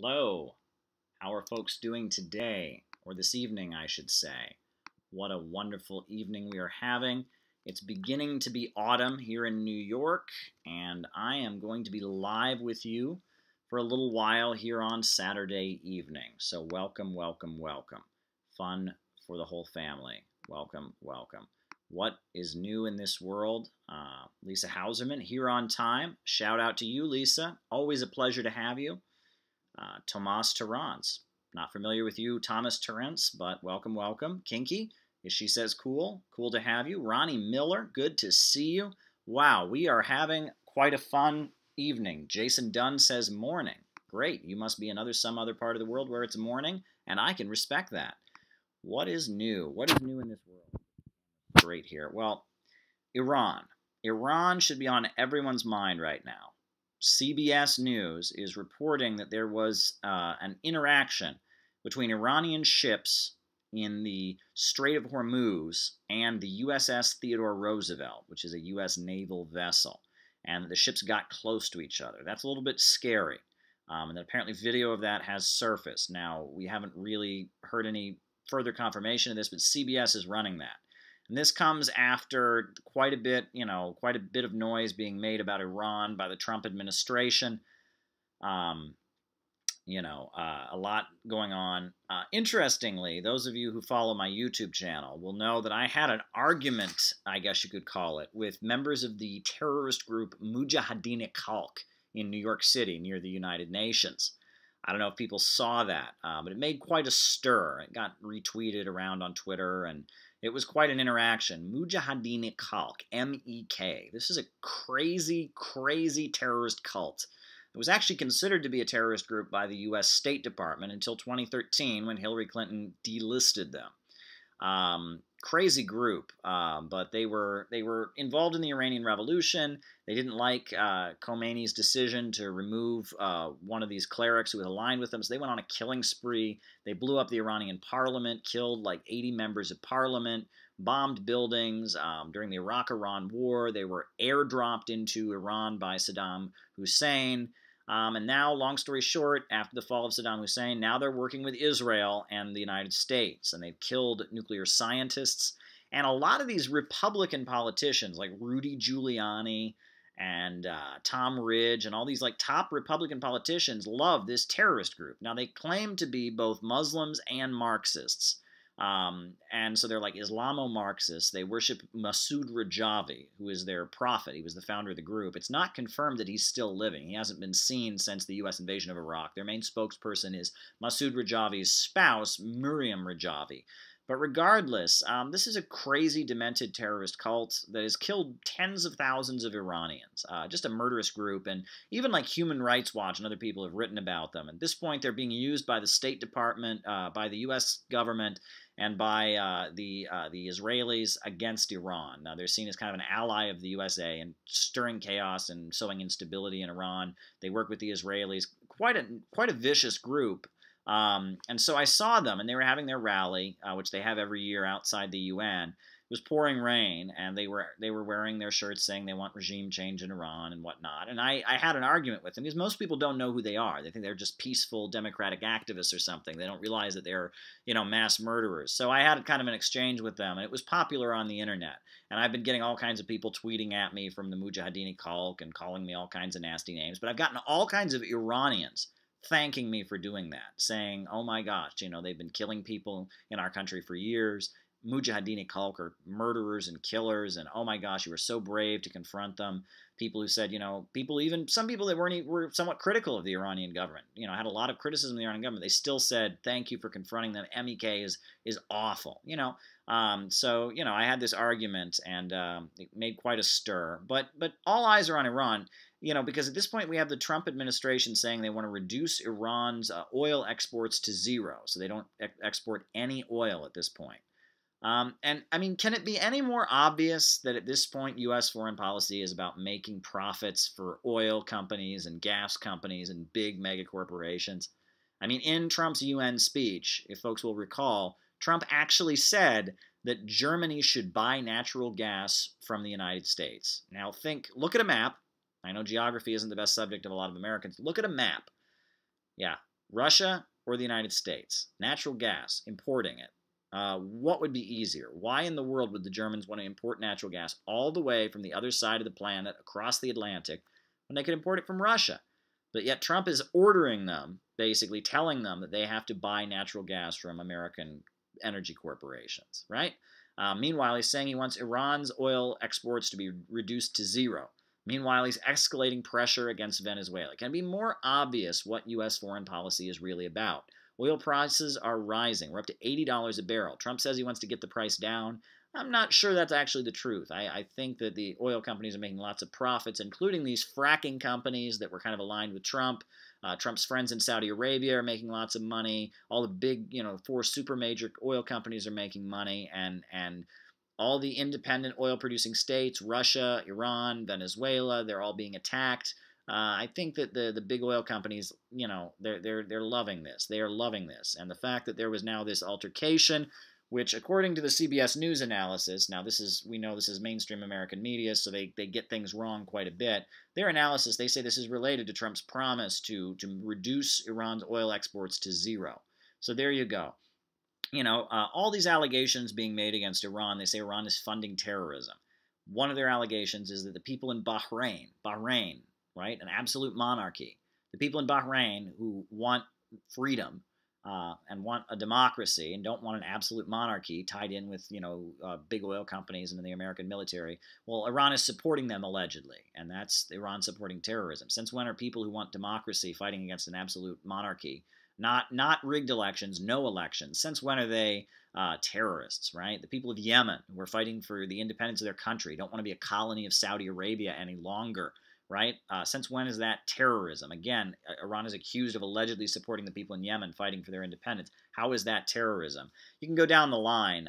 Hello. How are folks doing today? Or this evening, I should say. What a wonderful evening we are having. It's beginning to be autumn here in New York, and I am going to be live with you for a little while here on Saturday evening. So welcome, welcome, welcome. Fun for the whole family. Welcome, welcome. What is new in this world? Lisa Hauserman here on time. Shout out to you, Lisa. Always a pleasure to have you. Tomas Terrance. Not familiar with you, Thomas Terrance, but welcome, welcome. Kinky, as she says, cool. Cool to have you. Ronnie Miller, good to see you. Wow, we are having quite a fun evening. Jason Dunn says morning. Great, you must be in some other part of the world where it's morning, and I can respect that. What is new? What is new in this world? Great here. Well, Iran. Iran should be on everyone's mind right now. CBS News is reporting that there was an interaction between Iranian ships in the Strait of Hormuz and the USS Theodore Roosevelt, which is a U.S. naval vessel, and the ships got close to each other. That's a little bit scary, and apparently video of that has surfaced. Now, we haven't really heard any further confirmation of this, but CBS is running that. And this comes after quite a bit of noise being made about Iran by the Trump administration. A lot going on. Interestingly, those of you who follow my YouTube channel will know that I had an argument, I guess you could call it, with members of the terrorist group Mujahideen Khalq in New York City near the United Nations. I don't know if people saw that, but it made quite a stir. It got retweeted around on Twitter, and it was quite an interaction. Mujahideen Khalq, M-E-K. This is a crazy, crazy terrorist cult. It was actually considered to be a terrorist group by the U.S. State Department until 2013 when Hillary Clinton delisted them. Crazy group, but they were involved in the Iranian Revolution. They didn't like Khomeini's decision to remove one of these clerics who was aligned with them, so they went on a killing spree. They blew up the Iranian parliament, killed like 80 members of parliament, bombed buildings. During the Iraq-Iran war, they were airdropped into Iran by Saddam Hussein. And now, long story short, after the fall of Saddam Hussein, now they're working with Israel and the United States, and they've killed nuclear scientists. And a lot of these Republican politicians, like Rudy Giuliani and Tom Ridge, and all these like top Republican politicians, love this terrorist group. Now, they claim to be both Muslims and Marxists. And so they're like Islamo-Marxists. They worship Masoud Rajavi, who is their prophet. He was the founder of the group. It's not confirmed that he's still living. He hasn't been seen since the U.S. invasion of Iraq. Their main spokesperson is Masoud Rajavi's spouse, Miriam Rajavi. But regardless, this is a crazy, demented terrorist cult that has killed tens of thousands of Iranians. Just a murderous group, and even like Human Rights Watch and other people have written about them. At this point, they're being used by the State Department, by the U.S. government, and by the Israelis against Iran. Now, they're seen as kind of an ally of the USA and stirring chaos and sowing instability in Iran. They work with the Israelis. Quite a vicious group. And so I saw them, and they were having their rally, which they have every year outside the UN. It was pouring rain, and they were wearing their shirts saying they want regime change in Iran and whatnot. And I had an argument with them, because most people don't know who they are. They think they're just peaceful democratic activists or something. They don't realize that they're, mass murderers. So I had kind of an exchange with them, and it was popular on the internet. And I've been getting all kinds of people tweeting at me from the Mujahideen Khalq and calling me all kinds of nasty names. But I've gotten all kinds of Iranians thanking me for doing that, saying, oh my gosh, they've been killing people in our country for years. Mujahideen Khalq are murderers and killers, and oh my gosh, you were so brave to confront them. People who said, some people that were somewhat critical of the Iranian government, had a lot of criticism of the Iranian government. They still said, thank you for confronting them. MEK is awful, So, I had this argument, and it made quite a stir. But all eyes are on Iran, because at this point we have the Trump administration saying they want to reduce Iran's oil exports to zero. So they don't export any oil at this point. And I mean, can it be any more obvious that at this point U.S. foreign policy is about making profits for oil companies and gas companies and big mega corporations? I mean, in Trump's UN speech, if folks will recall, Trump actually said that Germany should buy natural gas from the United States. Now look at a map. I know geography isn't the best subject of a lot of Americans. Look at a map. Yeah, Russia or the United States? Natural gas, importing it. What would be easier? Why in the world would the Germans want to import natural gas all the way from the other side of the planet across the Atlantic when they could import it from Russia? But yet Trump is ordering them, basically telling them that they have to buy natural gas from American energy corporations, right? Meanwhile, he's saying he wants Iran's oil exports to be reduced to zero. Meanwhile, he's escalating pressure against Venezuela. Can it be more obvious what U.S. foreign policy is really about? Oil prices are rising. We're up to $80 a barrel. Trump says he wants to get the price down. I'm not sure that's actually the truth. I think that the oil companies are making lots of profits, including these fracking companies that were kind of aligned with Trump. Trump's friends in Saudi Arabia are making lots of money. All the big, 4 super major oil companies are making money, and all the independent oil-producing states, Russia, Iran, Venezuela, they're all being attacked. I think that the big oil companies, they're loving this. They are loving this, and the fact that there was now this altercation, which, according to the CBS News analysis, now we know this is mainstream American media, so they get things wrong quite a bit. Their analysis, they say this is related to Trump's promise to reduce Iran's oil exports to zero. So there you go. All these allegations being made against Iran, they say Iran is funding terrorism. One of their allegations is that the people in Bahrain, right, an absolute monarchy, the people in Bahrain who want freedom, and want a democracy and don't want an absolute monarchy tied in with, big oil companies and the American military, well, Iran is supporting them allegedly, and that's Iran supporting terrorism. Since when are people who want democracy fighting against an absolute monarchy? Not rigged elections, no elections. Since when are they terrorists, right? The people of Yemen who are fighting for the independence of their country don't want to be a colony of Saudi Arabia any longer, right? Since when is that terrorism? Again, Iran is accused of allegedly supporting the people in Yemen fighting for their independence. How is that terrorism? You can go down the line.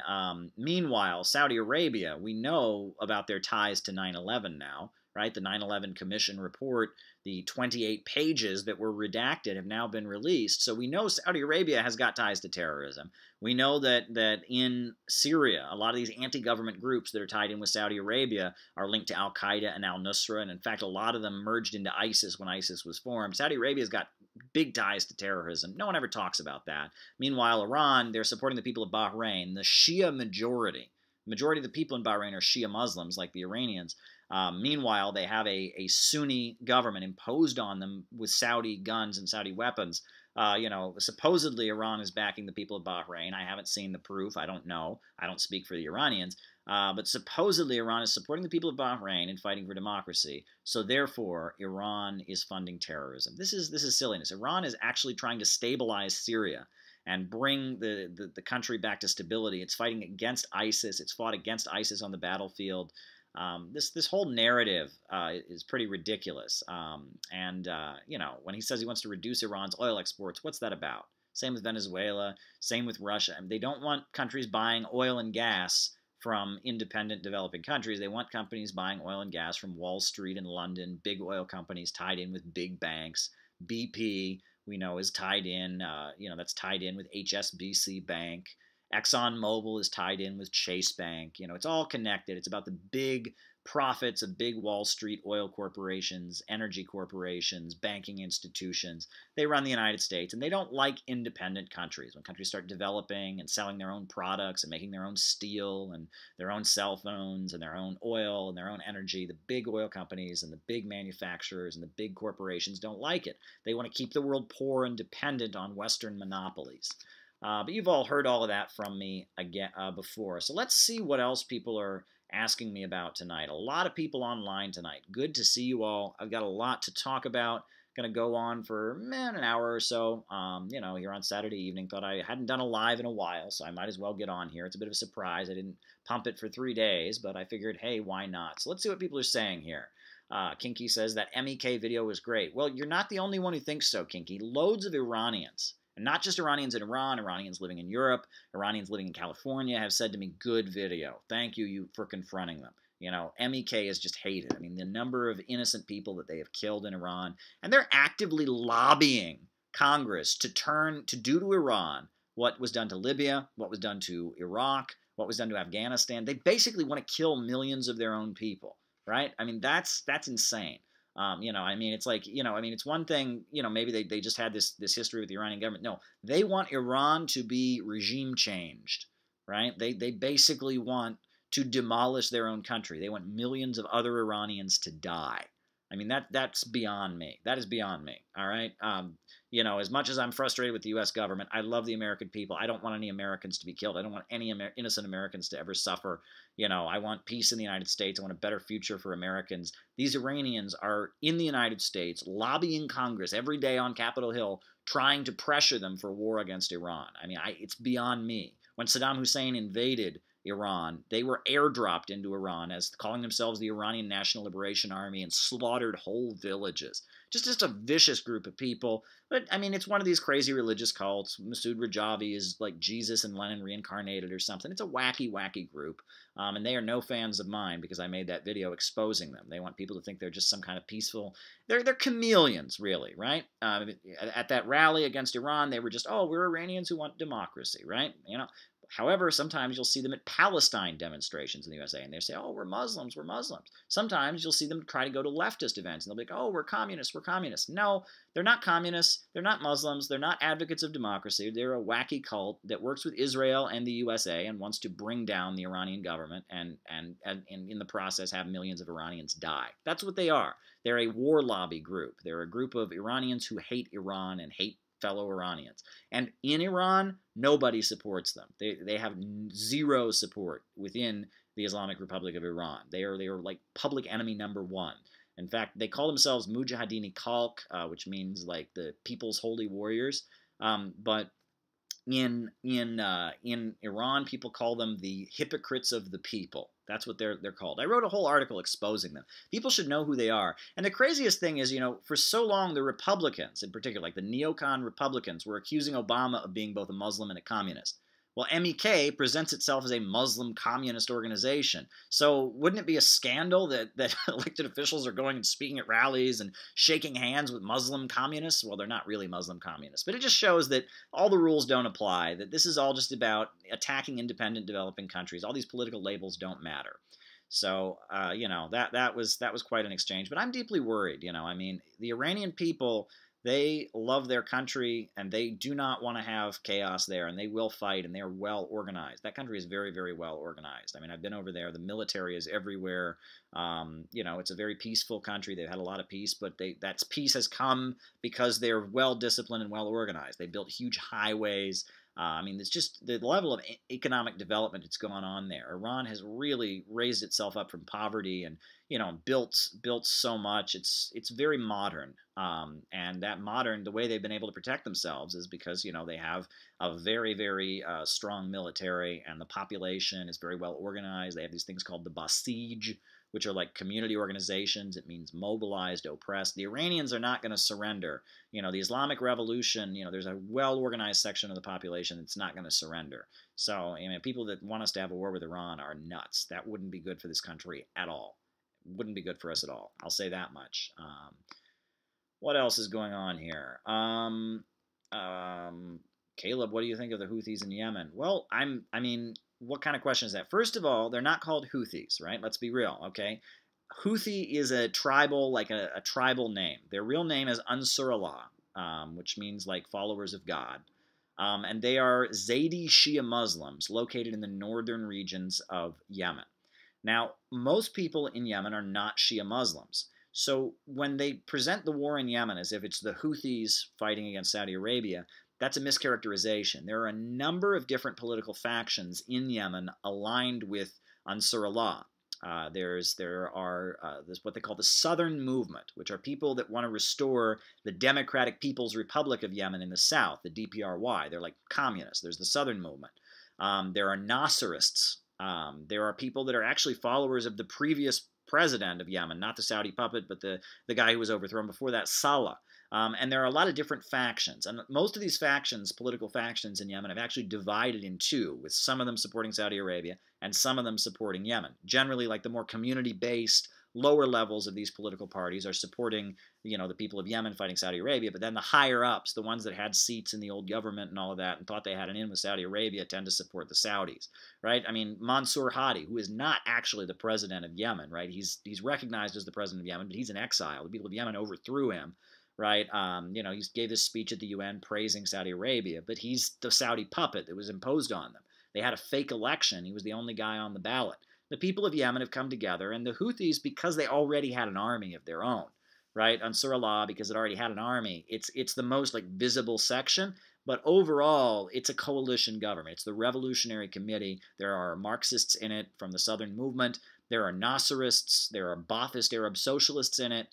Meanwhile, Saudi Arabia, we know about their ties to 9/11 now, right? The 9/11 Commission report, the 28 pages that were redacted have now been released. So we know Saudi Arabia has got ties to terrorism. We know that in Syria, a lot of these anti-government groups that are tied in with Saudi Arabia are linked to Al-Qaeda and al-Nusra, and in fact, a lot of them merged into ISIS when ISIS was formed. Saudi Arabia's got big ties to terrorism. No one ever talks about that. Meanwhile, Iran, they're supporting the people of Bahrain, the Shia majority. The majority of the people in Bahrain are Shia Muslims, like the Iranians. Meanwhile, they have a Sunni government imposed on them with Saudi guns and Saudi weapons. Supposedly Iran is backing the people of Bahrain. I haven't seen the proof. I don't know. I don't speak for the Iranians. But supposedly Iran is supporting the people of Bahrain and fighting for democracy. So therefore, Iran is funding terrorism. This is silliness. Iran is actually trying to stabilize Syria and bring the country back to stability. It's fighting against ISIS. It's fought against ISIS on the battlefield. This whole narrative is pretty ridiculous. When he says he wants to reduce Iran's oil exports, what's that about? Same with Venezuela, same with Russia. I mean, they don't want countries buying oil and gas from independent developing countries. They want companies buying oil and gas from Wall Street and London, big oil companies tied in with big banks. BP, we know, is tied in, that's tied in with HSBC Bank. ExxonMobil is tied in with Chase Bank. It's all connected. It's about the big profits of big Wall Street oil corporations, energy corporations, banking institutions. They run the United States, and they don't like independent countries. When countries start developing and selling their own products and making their own steel and their own cell phones and their own oil and their own energy, the big oil companies and the big manufacturers and the big corporations don't like it. They want to keep the world poor and dependent on Western monopolies. But you've all heard all of that from me again before. So let's see what else people are asking me about tonight. A lot of people online tonight. Good to see you all. I've got a lot to talk about. Going to go on for an hour or so, here on Saturday evening. Thought I hadn't done a live in a while, so I might as well get on here. It's a bit of a surprise. I didn't pump it for 3 days, but I figured, hey, why not? So let's see what people are saying here. Kinky says that MEK video was great. Well, you're not the only one who thinks so, Kinky. Loads of Iranians, and not just Iranians in Iran, Iranians living in Europe, Iranians living in California have said to me, good video. Thank you for confronting them. MEK is just hated. I mean, the number of innocent people that they have killed in Iran, and they're actively lobbying Congress to do to Iran what was done to Libya, what was done to Iraq, what was done to Afghanistan. They basically want to kill millions of their own people, right? I mean, that's insane. I mean, it's like, I mean, it's one thing, maybe they just had this history with the Iranian government. No, they want Iran to be regime changed, right? They basically want to demolish their own country. They want millions of other Iranians to die. I mean, that's beyond me. That is beyond me. All right. As much as I'm frustrated with the U.S. government, I love the American people. I don't want any Americans to be killed. I don't want any innocent Americans to ever suffer. I want peace in the United States. I want a better future for Americans. These Iranians are in the United States lobbying Congress every day on Capitol Hill, trying to pressure them for war against Iran. I mean, it's beyond me. When Saddam Hussein invaded Iran, they were airdropped into Iran as calling themselves the Iranian National Liberation Army and slaughtered whole villages. Just a vicious group of people. But, I mean, it's one of these crazy religious cults. Masoud Rajavi is like Jesus and Lenin reincarnated or something. It's a wacky, wacky group. And they are no fans of mine because I made that video exposing them. They want people to think they're just some kind of peaceful... They're chameleons, really, right? At that rally against Iran, they were just, we're Iranians who want democracy, right? However, sometimes you'll see them at Palestine demonstrations in the USA, and they say, we're Muslims, we're Muslims. Sometimes you'll see them try to go to leftist events, and they'll be like, we're communists, we're communists. No, they're not communists, they're not Muslims, they're not advocates of democracy. They're a wacky cult that works with Israel and the USA and wants to bring down the Iranian government and in the process have millions of Iranians die. That's what they are. They're a war lobby group. They're a group of Iranians who hate Iran and hate fellow Iranians. And in Iran, nobody supports them. They have zero support within the Islamic Republic of Iran. They are like public enemy number one. In fact, they call themselves Mujahideen Khalq, which means like the People's Holy Warriors. But in Iran, people call them the hypocrites of the people. That's what they're called. I wrote a whole article exposing them. People should know who they are. And the craziest thing is, for so long, the Republicans, in particular, like the neocon Republicans, were accusing Obama of being both a Muslim and a communist. Well, MEK presents itself as a Muslim communist organization. So wouldn't it be a scandal that elected officials are going and speaking at rallies and shaking hands with Muslim communists? Well, they're not really Muslim communists. But it just shows that all the rules don't apply, that this is all just about attacking independent developing countries. All these political labels don't matter. So, that was quite an exchange. But I'm deeply worried. I mean, the Iranian people... They love their country, and they do not want to have chaos there, and they will fight, and they are well organized. That country is very, very well organized. I mean, I've been over there. The military is everywhere. It's a very peaceful country. They've had a lot of peace, but that peace has come because they're well disciplined and well organized. They built huge highways. I mean, it's just the level of economic development that's going on there. Iran has really raised itself up from poverty and, built so much. It's very modern. And that modern, the way they've been able to protect themselves is because, they have a very, very strong military, and the population is very well organized. They have these things called the Basij, which are like community organizations. It means mobilized, oppressed. The Iranians are not going to surrender. The Islamic Revolution, there's a well-organized section of the population that's not going to surrender. So, people that want us to have a war with Iran are nuts. That wouldn't be good for this country at all. Wouldn't be good for us at all. I'll say that much. What else is going on here? Caleb, what do you think of the Houthis in Yemen? Well, what kind of question is that? First of all, they're not called Houthis, right? Let's be real, okay? Houthi is a tribal, like a tribal name. Their real name is Ansarullah, which means like followers of God. And they are Zaydi Shia Muslims located in the northern regions of Yemen. Now, most people in Yemen are not Shia Muslims. So when they present the war in Yemen as if it's the Houthis fighting against Saudi Arabia, that's a mischaracterization. There are a number of different political factions in Yemen aligned with Ansarullah. There are what they call the Southern Movement, which are people that want to restore the Democratic People's Republic of Yemen in the south, the DPRY. They're like communists. There's the Southern Movement. There are Nasserists. There are people that are actually followers of the previous president of Yemen, not the Saudi puppet, but the guy who was overthrown before that, Saleh. And there are a lot of different factions. And most of these factions, political factions in Yemen, have actually divided in two, with some of them supporting Saudi Arabia and some of them supporting Yemen. Generally, like the more community-based, lower levels of these political parties are supporting, the people of Yemen fighting Saudi Arabia, but then the higher ups, the ones that had seats in the old government and all of that and thought they had an in with Saudi Arabia, tend to support the Saudis, right? I mean, Mansour Hadi, who is not actually the president of Yemen, right? He's recognized as the president of Yemen, but he's in exile. The people of Yemen overthrew him, right? He gave this speech at the UN praising Saudi Arabia, but he's the Saudi puppet that was imposed on them. They had a fake election. He was the only guy on the ballot. The people of Yemen have come together, and the Houthis, because they already had an army of their own, right? Ansar Allah, because it already had an army, it's the most visible section, but overall, it's a coalition government. It's the Revolutionary Committee. There are Marxists in it from the Southern Movement. There are Nasserists. There are Ba'athist Arab socialists in it.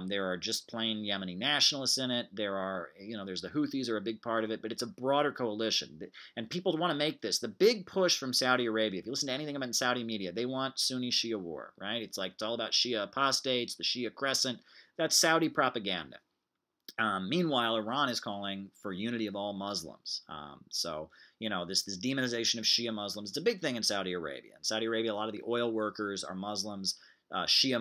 There are just plain Yemeni nationalists in it. There are, there's the Houthis are a big part of it, but it's a broader coalition. And people want to make this. The big push from Saudi Arabia, if you listen to anything about Saudi media, they want Sunni-Shia war, right? It's all about Shia apostates, the Shia crescent. That's Saudi propaganda. Meanwhile, Iran is calling for unity of all Muslims. This demonization of Shia Muslims, it's a big thing in Saudi Arabia. In Saudi Arabia, a lot of the oil workers are Muslims. Shia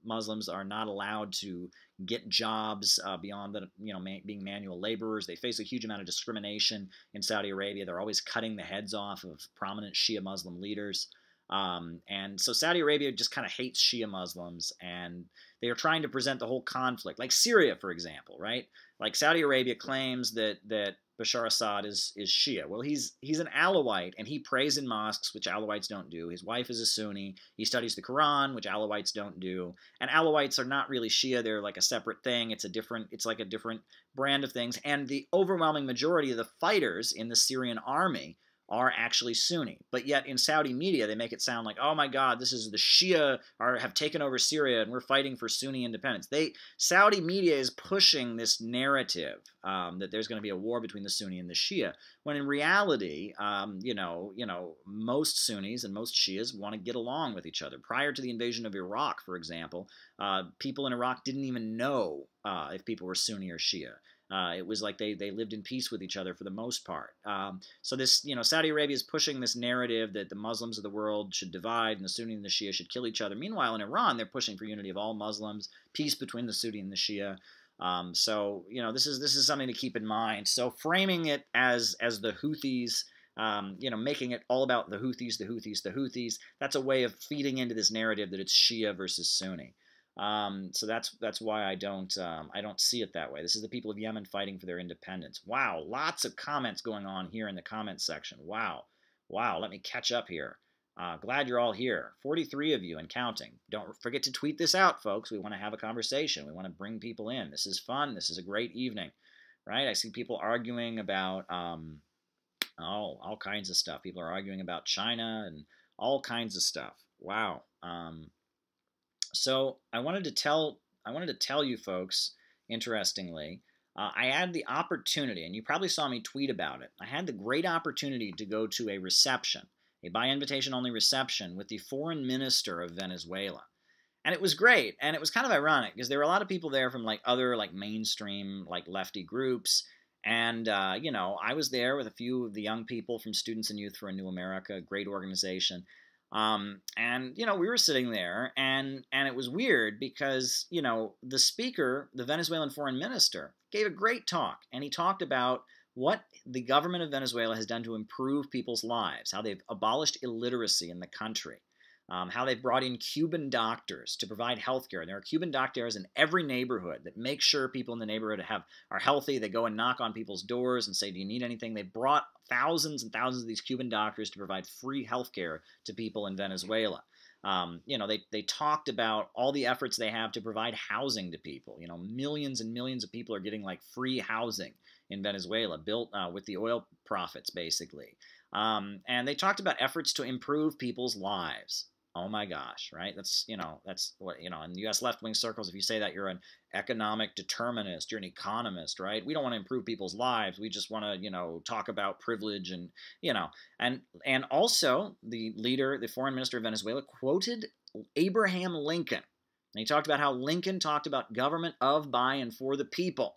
Muslims are not allowed to get jobs beyond being manual laborers. They face a huge amount of discrimination in Saudi Arabia. They're always cutting the heads off of prominent Shia Muslim leaders. And so Saudi Arabia just kind of hates Shia Muslims, and they are trying to present the whole conflict, like Syria, for example, right? Like Saudi Arabia claims that Bashar Assad is Shia. Well, he's an Alawite, and he prays in mosques, which Alawites don't do. His wife is a Sunni. He studies the Quran, which Alawites don't do. And Alawites are not really Shia. They're like a separate thing. It's like a different brand of things. And the overwhelming majority of the fighters in the Syrian army are actually Sunni. But yet in Saudi media, they make it sound like, oh my God, this is the Shia have taken over Syria and we're fighting for Sunni independence. Saudi media is pushing this narrative that there's going to be a war between the Sunni and the Shia, when in reality, most Sunnis and most Shias want to get along with each other. Prior to the invasion of Iraq, for example, people in Iraq didn't even know if people were Sunni or Shia. It was like they lived in peace with each other for the most part. So this, Saudi Arabia is pushing this narrative that the Muslims of the world should divide and the Sunni and the Shia should kill each other. Meanwhile, in Iran, they're pushing for unity of all Muslims, peace between the Sunni and the Shia. This is something to keep in mind. So framing it as the Houthis, making it all about the Houthis, that's a way of feeding into this narrative that it's Shia versus Sunni. So that's why I don't see it that way. This is the people of Yemen fighting for their independence. Wow, lots of comments going on here in the comments section. Wow, let me catch up here. Glad you're all here. 43 of you and counting. Don't forget to tweet this out, folks. We want to have a conversation. We want to bring people in. This is fun. This is a great evening, right? I see people arguing about all kinds of stuff. People are arguing about China and all kinds of stuff. Wow. So I wanted to tell you folks, interestingly, I had the opportunity, and you probably saw me tweet about it. I had the great opportunity to go to a reception, a by invitation only reception with the foreign minister of Venezuela. And it was great, and it was kind of ironic because there were a lot of people there from other mainstream lefty groups. And, I was there with a few of the young people from Students and Youth for a New America, a great organization. We were sitting there, and it was weird because, the speaker, the Venezuelan foreign minister, gave a great talk, and he talked about what the government of Venezuela has done to improve people's lives, how they've abolished illiteracy in the country, how they've brought in Cuban doctors to provide health care. And there are Cuban doctors in every neighborhood that make sure people in the neighborhood are healthy. They go and knock on people's doors and say, do you need anything? They brought thousands and thousands of these Cuban doctors to provide free health care to people in Venezuela. They talked about all the efforts they have to provide housing to people. Millions and millions of people are getting free housing in Venezuela, built with the oil profits, basically. And they talked about efforts to improve people's lives. Oh my gosh, right? That's what, in U.S. left-wing circles, if you say that, you're an economic determinist, you're an economist, right? We don't want to improve people's lives. We just want to, talk about privilege and also the leader, the foreign minister of Venezuela, quoted Abraham Lincoln. And he talked about how Lincoln talked about government of, by, and for the people,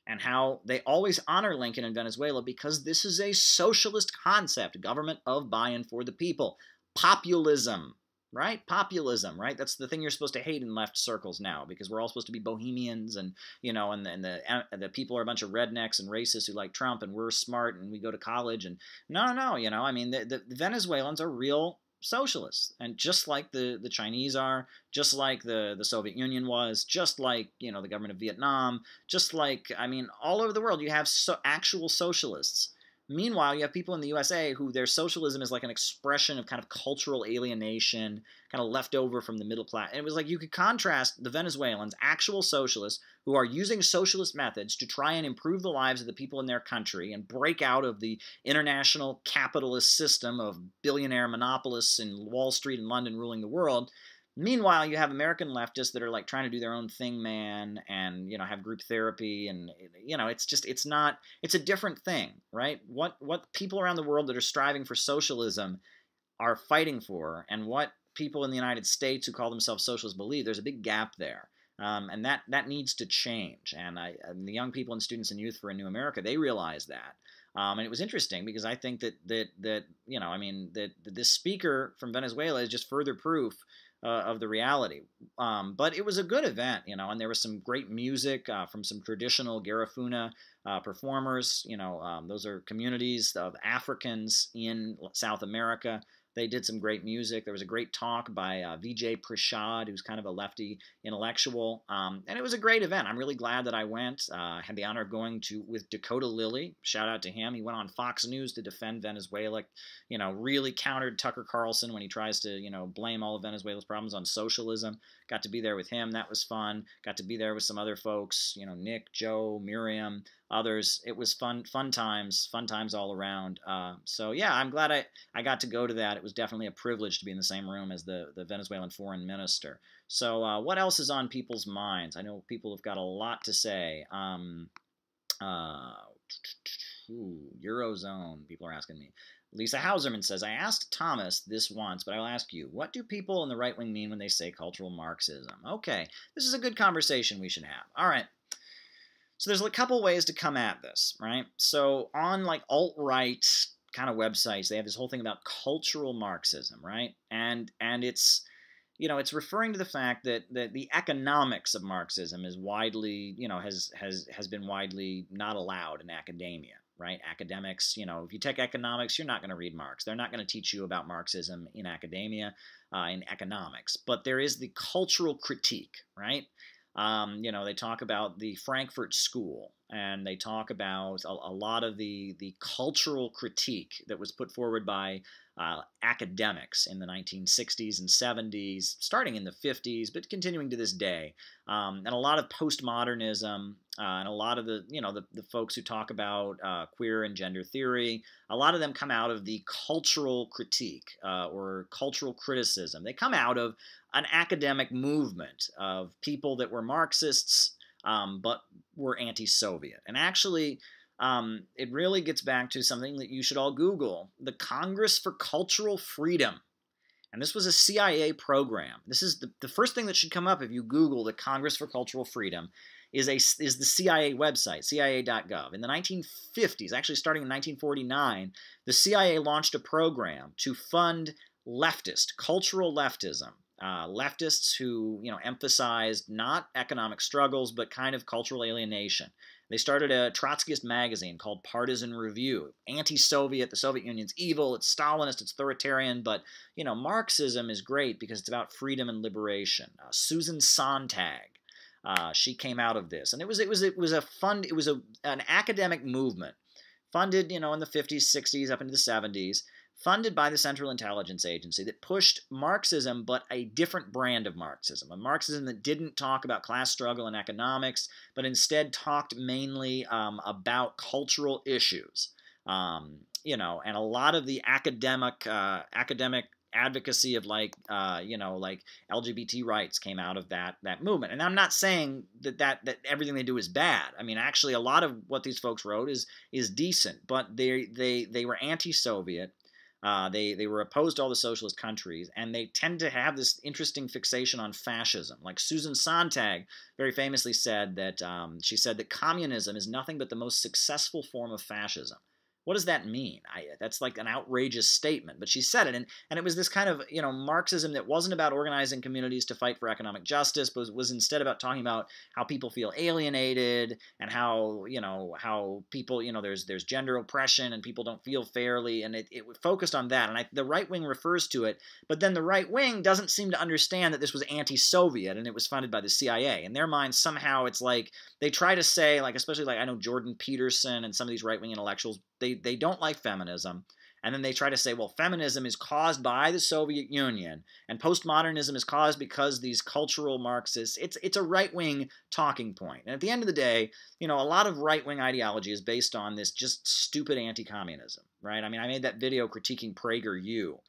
and how they always honor Lincoln in Venezuela because this is a socialist concept, government of, by, and for the people. Populism. right? Populism, right? That's the thing you're supposed to hate in left circles now, because we're all supposed to be bohemians, and the people are a bunch of rednecks and racists who like Trump, and we're smart and we go to college, and no, I mean the Venezuelans are real socialists, and just like the Chinese are, just like the Soviet Union was, just like the government of Vietnam, just like, I mean, all over the world you have actual socialists. Meanwhile, you have people in the USA who their socialism is like an expression of kind of cultural alienation, kind of left over from the middle class. And it was like you could contrast the Venezuelans, actual socialists, who are using socialist methods to try and improve the lives of the people in their country and break out of the international capitalist system of billionaire monopolists in Wall Street and London ruling the world. Meanwhile, you have American leftists that are like trying to do their own thing, man, and have group therapy, and it's a different thing, right? What people around the world that are striving for socialism are fighting for, and what people in the United States who call themselves socialists believe, there's a big gap there. And that needs to change. And the young people and students and youth for a New America, they realize that. And it was interesting because I think that this speaker from Venezuela is just further proof of the reality. But it was a good event, and there was some great music from some traditional Garifuna performers. Those are communities of Africans in South America. They did some great music. There was a great talk by Vijay Prashad, who's kind of a lefty intellectual. And it was a great event. I'm really glad that I went. I had the honor of going with Dakota Lilly. Shout out to him. He went on Fox News to defend Venezuela, really countered Tucker Carlson when he tries to, blame all of Venezuela's problems on socialism. Got to be there with him. That was fun. Got to be there with some other folks, Nick, Joe, Miriam, others. It was fun times all around. So yeah, I'm glad I got to go to that. It was definitely a privilege to be in the same room as the Venezuelan foreign minister. So what else is on people's minds? I know people have got a lot to say. Eurozone, people are asking me. Lisa Hauserman says, I asked Thomas this once, but I'll ask you, what do people in the right wing mean when they say cultural Marxism? Okay, this is a good conversation we should have. All right. So there's a couple ways to come at this, right? So on like alt-right kind of websites, they have this whole thing about cultural Marxism, right? And it's it's referring to the fact that the economics of Marxism is widely, has been widely not allowed in academia, right? Academics, if you take economics, you're not going to read Marx. They're not going to teach you about Marxism in academia, in economics. But there is the cultural critique, right? They talk about the Frankfurt School, and they talk about a lot of the cultural critique that was put forward by academics in the 1960s and 70s, starting in the 50s, but continuing to this day. And a lot of postmodernism, and a lot of the folks who talk about queer and gender theory, a lot of them come out of the cultural critique or cultural criticism. They come out of an academic movement of people that were Marxists, but were anti-Soviet. And actually, it really gets back to something that you should all Google, the Congress for Cultural Freedom. And this was a CIA program. This is the first thing that should come up if you Google the Congress for Cultural Freedom is the CIA website, cia.gov. In the 1950s, actually starting in 1949, the CIA launched a program to fund cultural leftism. Leftists who, emphasized not economic struggles, but kind of cultural alienation. They started a Trotskyist magazine called Partisan Review. Anti-Soviet, the Soviet Union's evil, it's Stalinist, it's authoritarian, but, Marxism is great because it's about freedom and liberation. Susan Sontag, she came out of this. And it was an academic movement funded, in the 50s, 60s, up into the 70s, funded by the Central Intelligence Agency that pushed Marxism, but a different brand of Marxism. A Marxism that didn't talk about class struggle and economics, but instead talked mainly about cultural issues. And a lot of the academic advocacy of like LGBT rights came out of that movement. And I'm not saying that everything they do is bad. I mean, actually, a lot of what these folks wrote is decent, but they were anti-Soviet. They were opposed to all the socialist countries, and they tend to have this interesting fixation on fascism. Like Susan Sontag very famously said that she said that communism is nothing but the most successful form of fascism. What does that mean? That's like an outrageous statement, but she said it, and it was this kind of Marxism that wasn't about organizing communities to fight for economic justice, but was instead about talking about how people feel alienated and how people there's gender oppression and people don't feel fairly, and it focused on that, and the right wing refers to it, but then the right wing doesn't seem to understand that this was anti-Soviet and it was funded by the CIA. In their minds, somehow it's like they try to say, like, especially like I know Jordan Peterson and some of these right wing intellectuals. They don't like feminism, and then they try to say, well, feminism is caused by the Soviet Union, and postmodernism is caused because these cultural Marxists. It's a right-wing talking point. And at the end of the day, a lot of right-wing ideology is based on this just stupid anti-communism, right? I mean, I made that video critiquing PragerU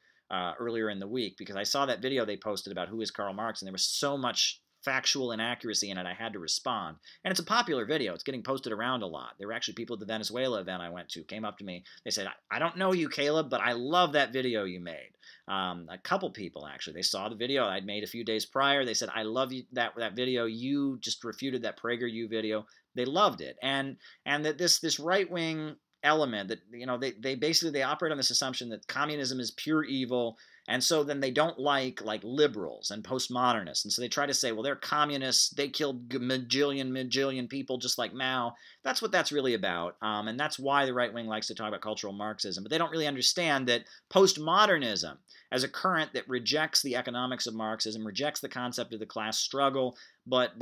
earlier in the week because I saw that video they posted about who is Karl Marx, and there was so much factual inaccuracy in it, I had to respond. And it's a popular video. It's getting posted around a lot. There were actually people at the Venezuela event I went to came up to me. They said, I don't know you, Caleb, but I love that video you made. A couple people, actually. They saw the video I'd made a few days prior. They said, I love you, that video. You just refuted that PragerU video. They loved it. And that this right-wing element that, they basically operate on this assumption that communism is pure evil. And so then they don't like liberals and postmodernists. And so they try to say, well, they're communists. They killed majillion people just like Mao. That's what that's really about. And that's why the right wing likes to talk about cultural Marxism. But they don't really understand that postmodernism as a current that rejects the economics of Marxism, rejects the concept of the class struggle, but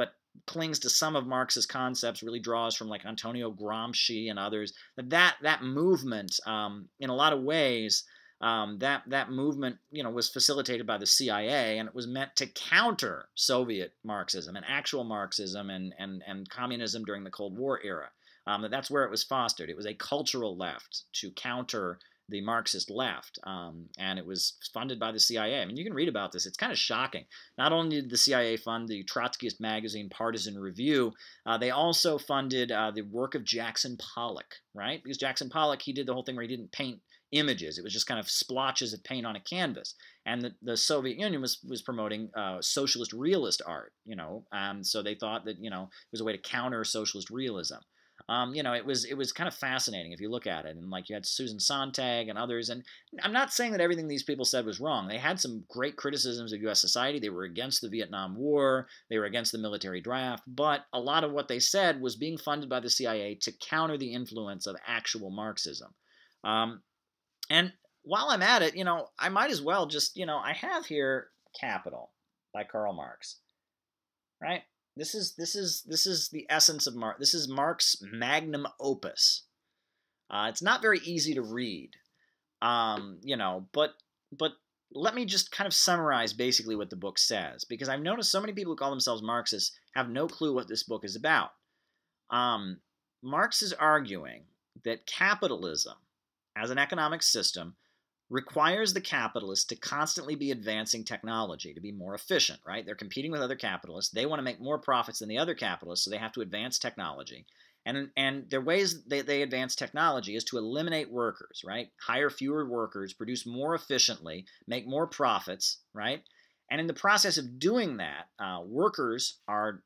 clings to some of Marx's concepts, really draws from like Antonio Gramsci and others. That movement, in a lot of ways, that movement, was facilitated by the CIA, and it was meant to counter Soviet Marxism and actual Marxism and communism during the Cold War era. That's where it was fostered. It was a cultural left to counter the Marxist left, and it was funded by the CIA. I mean, you can read about this. It's kind of shocking. Not only did the CIA fund the Trotskyist magazine Partisan Review, they also funded the work of Jackson Pollock, right? Because Jackson Pollock, he did the whole thing where he didn't paint images. It was just kind of splotches of paint on a canvas. And the Soviet Union was promoting socialist realist art, so they thought that, it was a way to counter socialist realism. It was kind of fascinating if you look at it. And like you had Susan Sontag and others. And I'm not saying that everything these people said was wrong. They had some great criticisms of U.S. society. They were against the Vietnam War. They were against the military draft. But a lot of what they said was being funded by the CIA to counter the influence of actual Marxism. And while I'm at it, I might as well just, I have here Capital by Karl Marx, right? This is the essence of Marx. This is Marx's magnum opus. It's not very easy to read, but let me just kind of summarize basically what the book says, because I've noticed so many people who call themselves Marxists have no clue what this book is about. Marx is arguing that capitalism, as an economic system, requires the capitalists to constantly be advancing technology to be more efficient, right? They're competing with other capitalists. They want to make more profits than the other capitalists, so they have to advance technology. And their ways they advance technology is to eliminate workers, right? Hire fewer workers, produce more efficiently, make more profits, right? And in the process of doing that, workers are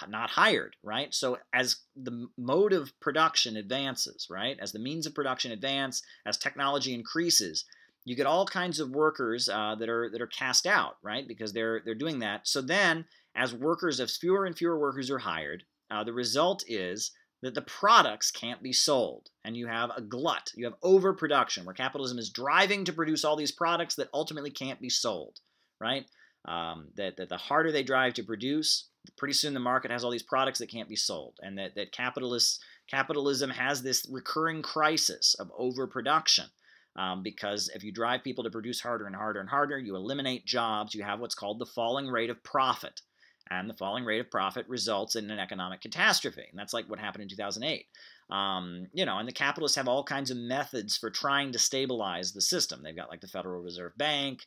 not hired, right? So as the mode of production advances, right, as the means of production advance, as technology increases, you get all kinds of workers that are cast out, right, because they're doing that. So then, as fewer and fewer workers are hired, the result is that the products can't be sold, and you have a glut, you have overproduction, where capitalism is driving to produce all these products that ultimately can't be sold, right? That the harder they drive to produce, pretty soon the market has all these products that can't be sold, and that capitalism has this recurring crisis of overproduction, because if you drive people to produce harder and harder and harder, you eliminate jobs, you have what's called the falling rate of profit, and the falling rate of profit results in an economic catastrophe, and that's like what happened in 2008. And the capitalists have all kinds of methods for trying to stabilize the system. They've got like the Federal Reserve Bank,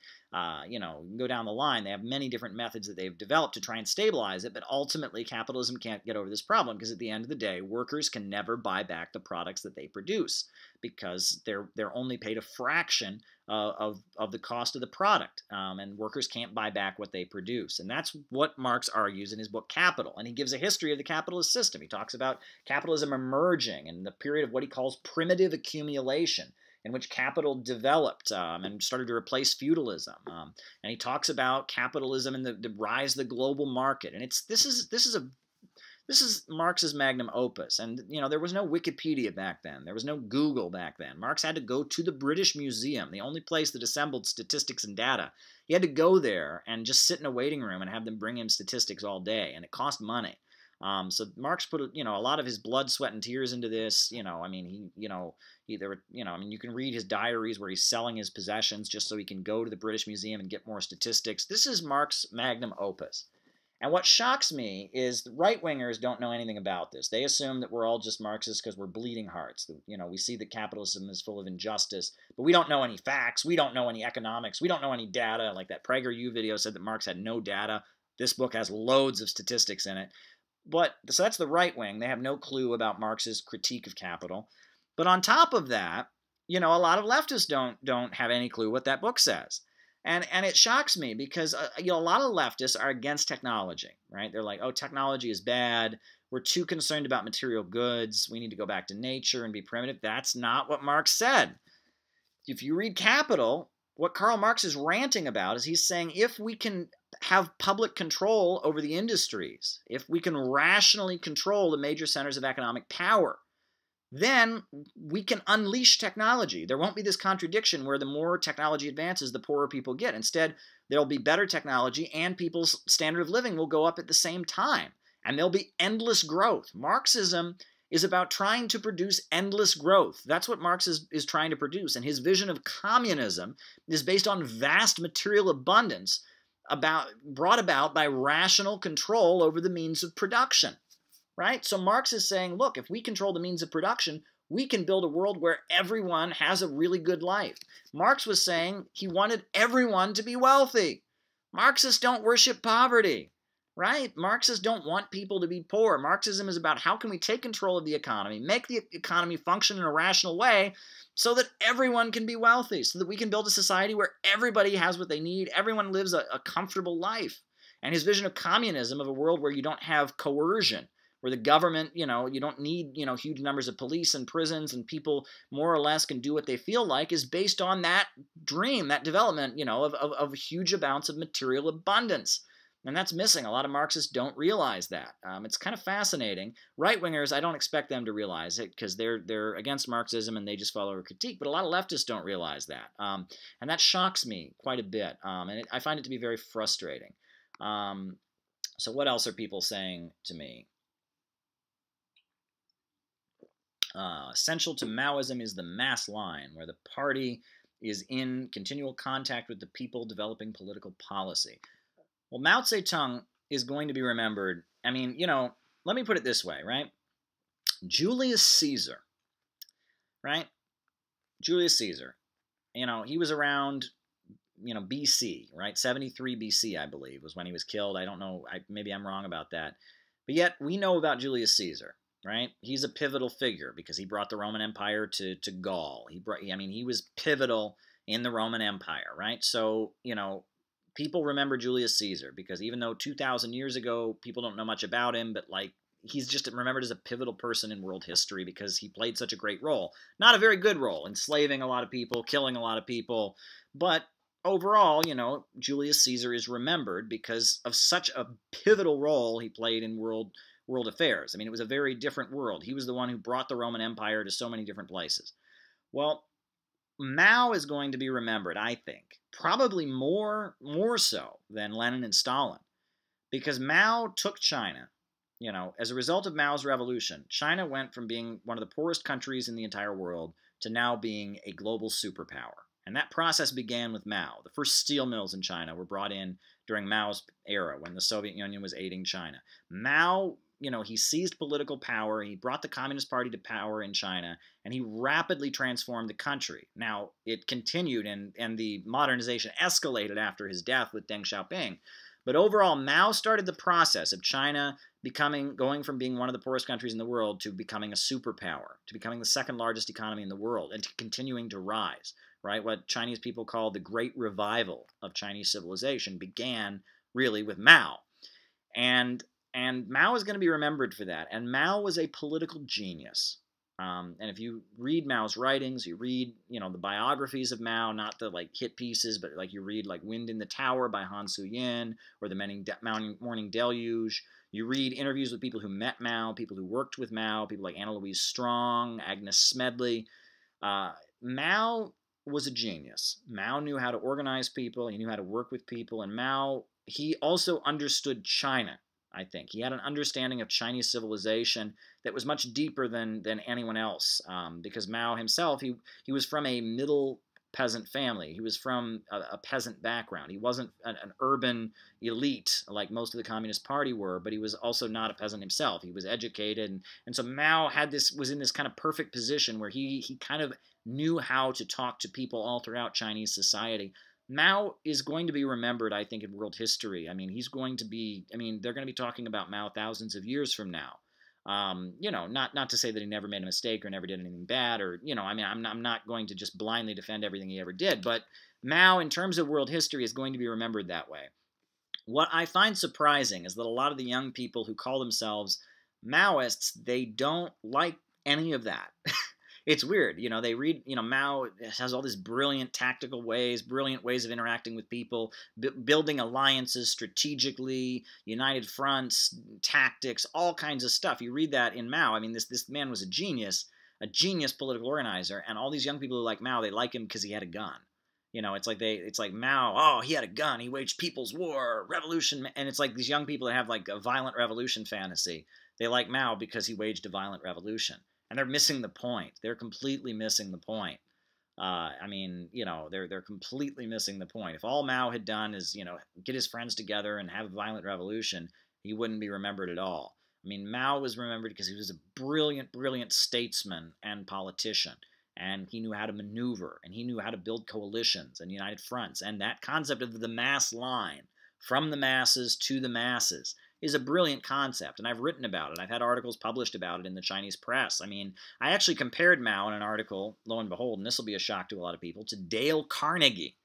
you can go down the line. They have many different methods that they've developed to try and stabilize it, but ultimately capitalism can't get over this problem, because at the end of the day, workers can never buy back the products that they produce, because they're only paid a fraction of the cost of the product, and workers can't buy back what they produce. And that's what Marx argues in his book Capital, and he gives a history of the capitalist system. He talks about capitalism emerging flourishing and the period of what he calls primitive accumulation, in which capital developed and started to replace feudalism. And he talks about capitalism and the rise of the global market. And this is Marx's magnum opus. And, there was no Wikipedia back then. There was no Google back then. Marx had to go to the British Museum, the only place that assembled statistics and data. He had to go there and just sit in a waiting room and have them bring him statistics all day, and it cost money. So Marx put, a lot of his blood, sweat, and tears into this. You can read his diaries where he's selling his possessions just so he can go to the British Museum and get more statistics. This is Marx's magnum opus. And what shocks me is the right-wingers don't know anything about this. They assume that we're all just Marxists because we're bleeding hearts. We see that capitalism is full of injustice, but we don't know any facts. We don't know any economics. We don't know any data. Like that PragerU video said that Marx had no data. This book has loads of statistics in it. So that's the right wing. They have no clue about Marx's critique of capital. But on top of that, a lot of leftists don't have any clue what that book says. And it shocks me because a lot of leftists are against technology, right? They're like, oh, technology is bad. We're too concerned about material goods. We need to go back to nature and be primitive. That's not what Marx said. If you read Capital, what Karl Marx is ranting about is he's saying if we can have public control over the industries, if we can rationally control the major centers of economic power, then we can unleash technology. There won't be this contradiction where the more technology advances, the poorer people get. Instead, there'll be better technology and people's standard of living will go up at the same time. And there'll be endless growth. Marxism is about trying to produce endless growth. That's what Marx is trying to produce. And his vision of communism is based on vast material abundance brought about by rational control over the means of production. Right? So Marx is saying, look, if we control the means of production, we can build a world where everyone has a really good life. Marx was saying he wanted everyone to be wealthy. Marxists don't worship poverty. Right? Marxists don't want people to be poor. Marxism is about how can we take control of the economy, make the economy function in a rational way so that everyone can be wealthy, so that we can build a society where everybody has what they need, everyone lives a comfortable life. And his vision of communism, of a world where you don't have coercion, where the government, you don't need, huge numbers of police and prisons and people more or less can do what they feel like, is based on that dream, that development, of huge amounts of material abundance. And that's missing. A lot of Marxists don't realize that. It's kind of fascinating. Right-wingers, I don't expect them to realize it because they're against Marxism and they just follow a critique. But a lot of leftists don't realize that. And that shocks me quite a bit. I find it to be very frustrating. So what else are people saying to me? Essential to Maoism is the mass line, where the party is in continual contact with the people developing political policy. Well, Mao Zedong is going to be remembered. I mean, let me put it this way, right? Julius Caesar, right? Julius Caesar, he was around, BC, right? 73 BC, I believe, was when he was killed. I don't know. Maybe I'm wrong about that. But yet, we know about Julius Caesar. Right? He's a pivotal figure because he brought the Roman Empire to Gaul. He was pivotal in the Roman Empire, right? So, people remember Julius Caesar because even though 2,000 years ago, people don't know much about him, but he's just remembered as a pivotal person in world history because he played such a great role. Not a very good role, enslaving a lot of people, killing a lot of people, but overall, Julius Caesar is remembered because of such a pivotal role he played in world affairs. It was a very different world. He was the one who brought the Roman Empire to so many different places. Well, Mao is going to be remembered, I think, probably more so than Lenin and Stalin, because Mao took China. As a result of Mao's revolution, China went from being one of the poorest countries in the entire world to now being a global superpower. And that process began with Mao. The first steel mills in China were brought in during Mao's era when the Soviet Union was aiding China. Mao, he seized political power, he brought the Communist Party to power in China, and he rapidly transformed the country. Now, it continued, and the modernization escalated after his death with Deng Xiaoping. But overall, Mao started the process of China going from being one of the poorest countries in the world to becoming a superpower, to becoming the second largest economy in the world, and to continuing to rise, right? What Chinese people call the Great Revival of Chinese civilization began really with Mao. And Mao is going to be remembered for that. And Mao was a political genius. And if you read Mao's writings, you read, the biographies of Mao, not the like hit pieces, but like you read like Wind in the Tower by Han Suyin or The Morning Deluge. You read interviews with people who met Mao, people who worked with Mao, people like Anna Louise Strong, Agnes Smedley. Mao was a genius. Mao knew how to organize people. He knew how to work with people. And Mao, he also understood China, I think. He had an understanding of Chinese civilization that was much deeper than anyone else. Because Mao himself, he was from a middle peasant family. He was from a peasant background. He wasn't an urban elite like most of the Communist Party were, but he was also not a peasant himself. He was educated, and so Mao was in this kind of perfect position where he kind of knew how to talk to people all throughout Chinese society. Mao is going to be remembered, I think, in world history. I mean, they're going to be talking about Mao thousands of years from now. Not to say that he never made a mistake or never did anything bad, or I'm not going to just blindly defend everything he ever did, but Mao, in terms of world history, is going to be remembered that way. What I find surprising is that a lot of the young people who call themselves Maoists, they don't like any of that. It's weird, they read, Mao has all these brilliant ways of interacting with people, building alliances strategically, united fronts, tactics, all kinds of stuff. You read that in Mao. I mean, this man was a genius political organizer, and all these young people who like Mao, they like him because he had a gun. It's like Mao, oh, he had a gun, he waged people's war, revolution, and it's like these young people that have like a violent revolution fantasy. They like Mao because he waged a violent revolution. And they're missing the point. They're completely missing the point. They're completely missing the point. If all Mao had done is, get his friends together and have a violent revolution, he wouldn't be remembered at all. I mean, Mao was remembered because he was a brilliant, brilliant statesman and politician. And he knew how to maneuver, and he knew how to build coalitions and united fronts. And that concept of the mass line, from the masses to the masses, is a brilliant concept, and I've written about it. I've had articles published about it in the Chinese press. I mean, I actually compared Mao in an article, lo and behold, and this will be a shock to a lot of people, to Dale Carnegie.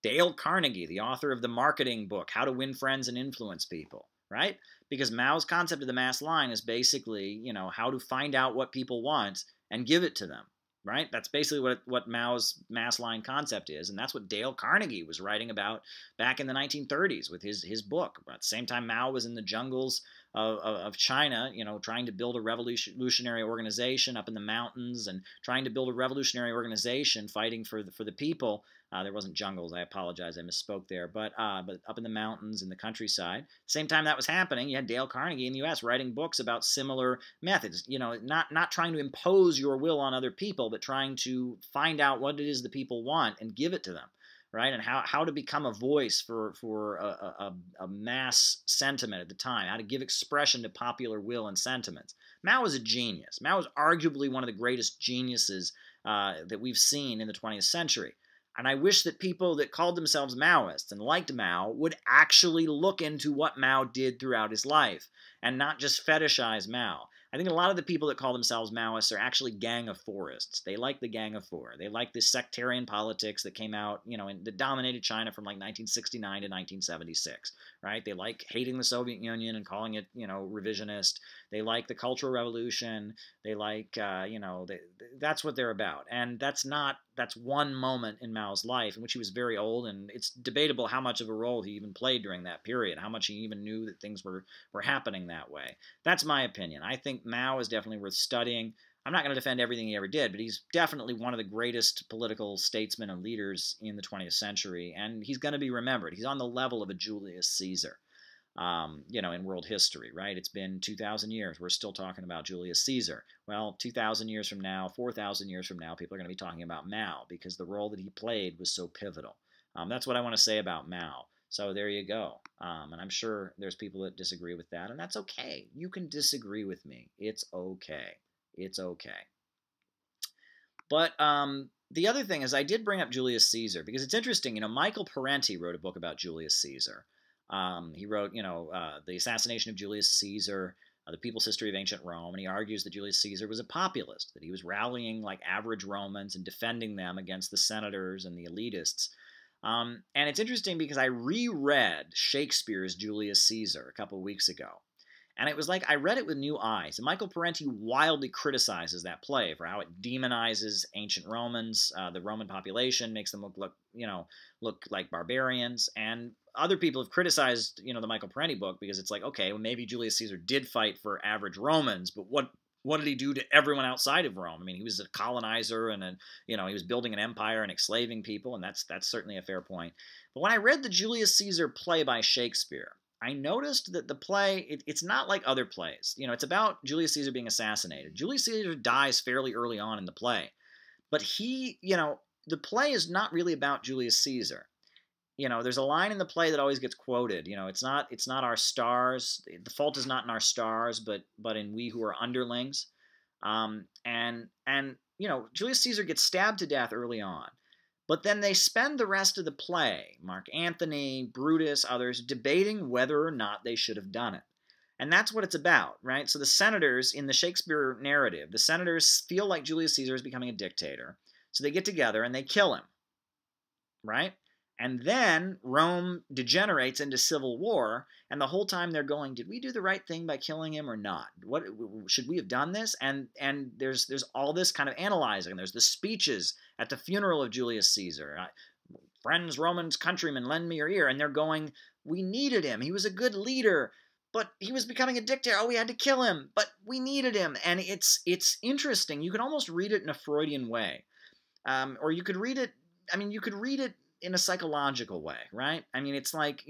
Dale Carnegie, the author of the marketing book, How to Win Friends and Influence People, right? Because Mao's concept of the mass line is basically, how to find out what people want and give it to them. Right? That's basically what Mao's mass line concept is, and that's what Dale Carnegie was writing about back in the 1930s with his book. But at the same time, Mao was in the jungles of China, trying to build a revolutionary organization up in the mountains and trying to build a revolutionary organization fighting for the people. There wasn't jungles. I apologize. I misspoke there. But up in the mountains in the countryside. Same time that was happening, you had Dale Carnegie in the U.S. writing books about similar methods. Not trying to impose your will on other people, but trying to find out what it is the people want and give it to them. Right, and how to become a voice for a mass sentiment at the time, how to give expression to popular will and sentiments. Mao was a genius. Mao was arguably one of the greatest geniuses that we've seen in the 20th century. And I wish that people that called themselves Maoists and liked Mao would actually look into what Mao did throughout his life and not just fetishize Mao. I think a lot of the people that call themselves Maoists are actually Gang of Fourists. They like the Gang of Four. They like this sectarian politics that came out, that dominated China from like 1969 to 1976, right? They like hating the Soviet Union and calling it, revisionist. They like the Cultural Revolution. They like, that's what they're about. And that's one moment in Mao's life in which he was very old, and it's debatable how much of a role he even played during that period, how much he even knew that things were happening that way. That's my opinion. I think Mao is definitely worth studying. I'm not going to defend everything he ever did, but he's definitely one of the greatest political statesmen and leaders in the 20th century, and he's going to be remembered. He's on the level of a Julius Caesar. In world history, right? It's been 2,000 years. We're still talking about Julius Caesar. Well, 2,000 years from now, 4,000 years from now, people are going to be talking about Mao because the role that he played was so pivotal. That's what I want to say about Mao. So there you go. And I'm sure there's people that disagree with that, and that's okay. You can disagree with me. It's okay. It's okay. But the other thing is I did bring up Julius Caesar because it's interesting. Michael Parenti wrote a book about Julius Caesar. He wrote, The Assassination of Julius Caesar, The People's History of Ancient Rome, and he argues that Julius Caesar was a populist, that he was rallying like average Romans and defending them against the senators and the elitists. And it's interesting because I reread Shakespeare's Julius Caesar a couple of weeks ago. And it was like I read it with new eyes. And Michael Parenti wildly criticizes that play for how it demonizes ancient Romans, the Roman population, makes them look like barbarians. And other people have criticized, the Michael Parenti book because it's like, okay, well, maybe Julius Caesar did fight for average Romans, but what did he do to everyone outside of Rome? I mean, he was a colonizer and he was building an empire and enslaving people, and that's certainly a fair point. But when I read the Julius Caesar play by Shakespeare, I noticed that the play, it's not like other plays. It's about Julius Caesar being assassinated. Julius Caesar dies fairly early on in the play. But the play is not really about Julius Caesar. There's a line in the play that always gets quoted. It's not our stars. The fault is not in our stars, but in we who are underlings. And Julius Caesar gets stabbed to death early on. But then they spend the rest of the play, Mark Antony, Brutus, others, debating whether or not they should have done it. And that's what it's about, right? So the senators, in the Shakespeare narrative, the senators feel like Julius Caesar is becoming a dictator. So they get together and they kill him, right? And then Rome degenerates into civil war, and the whole time they're going, did we do the right thing by killing him or not? What should we have done this? And there's all this kind of analyzing. There's the speeches at the funeral of Julius Caesar. Friends, Romans, countrymen, lend me your ear. And they're going, we needed him. He was a good leader, but he was becoming a dictator. Oh, we had to kill him, but we needed him. And it's interesting. You can almost read it in a Freudian way. Or you could read it, in a psychological way, right? I mean, it's like,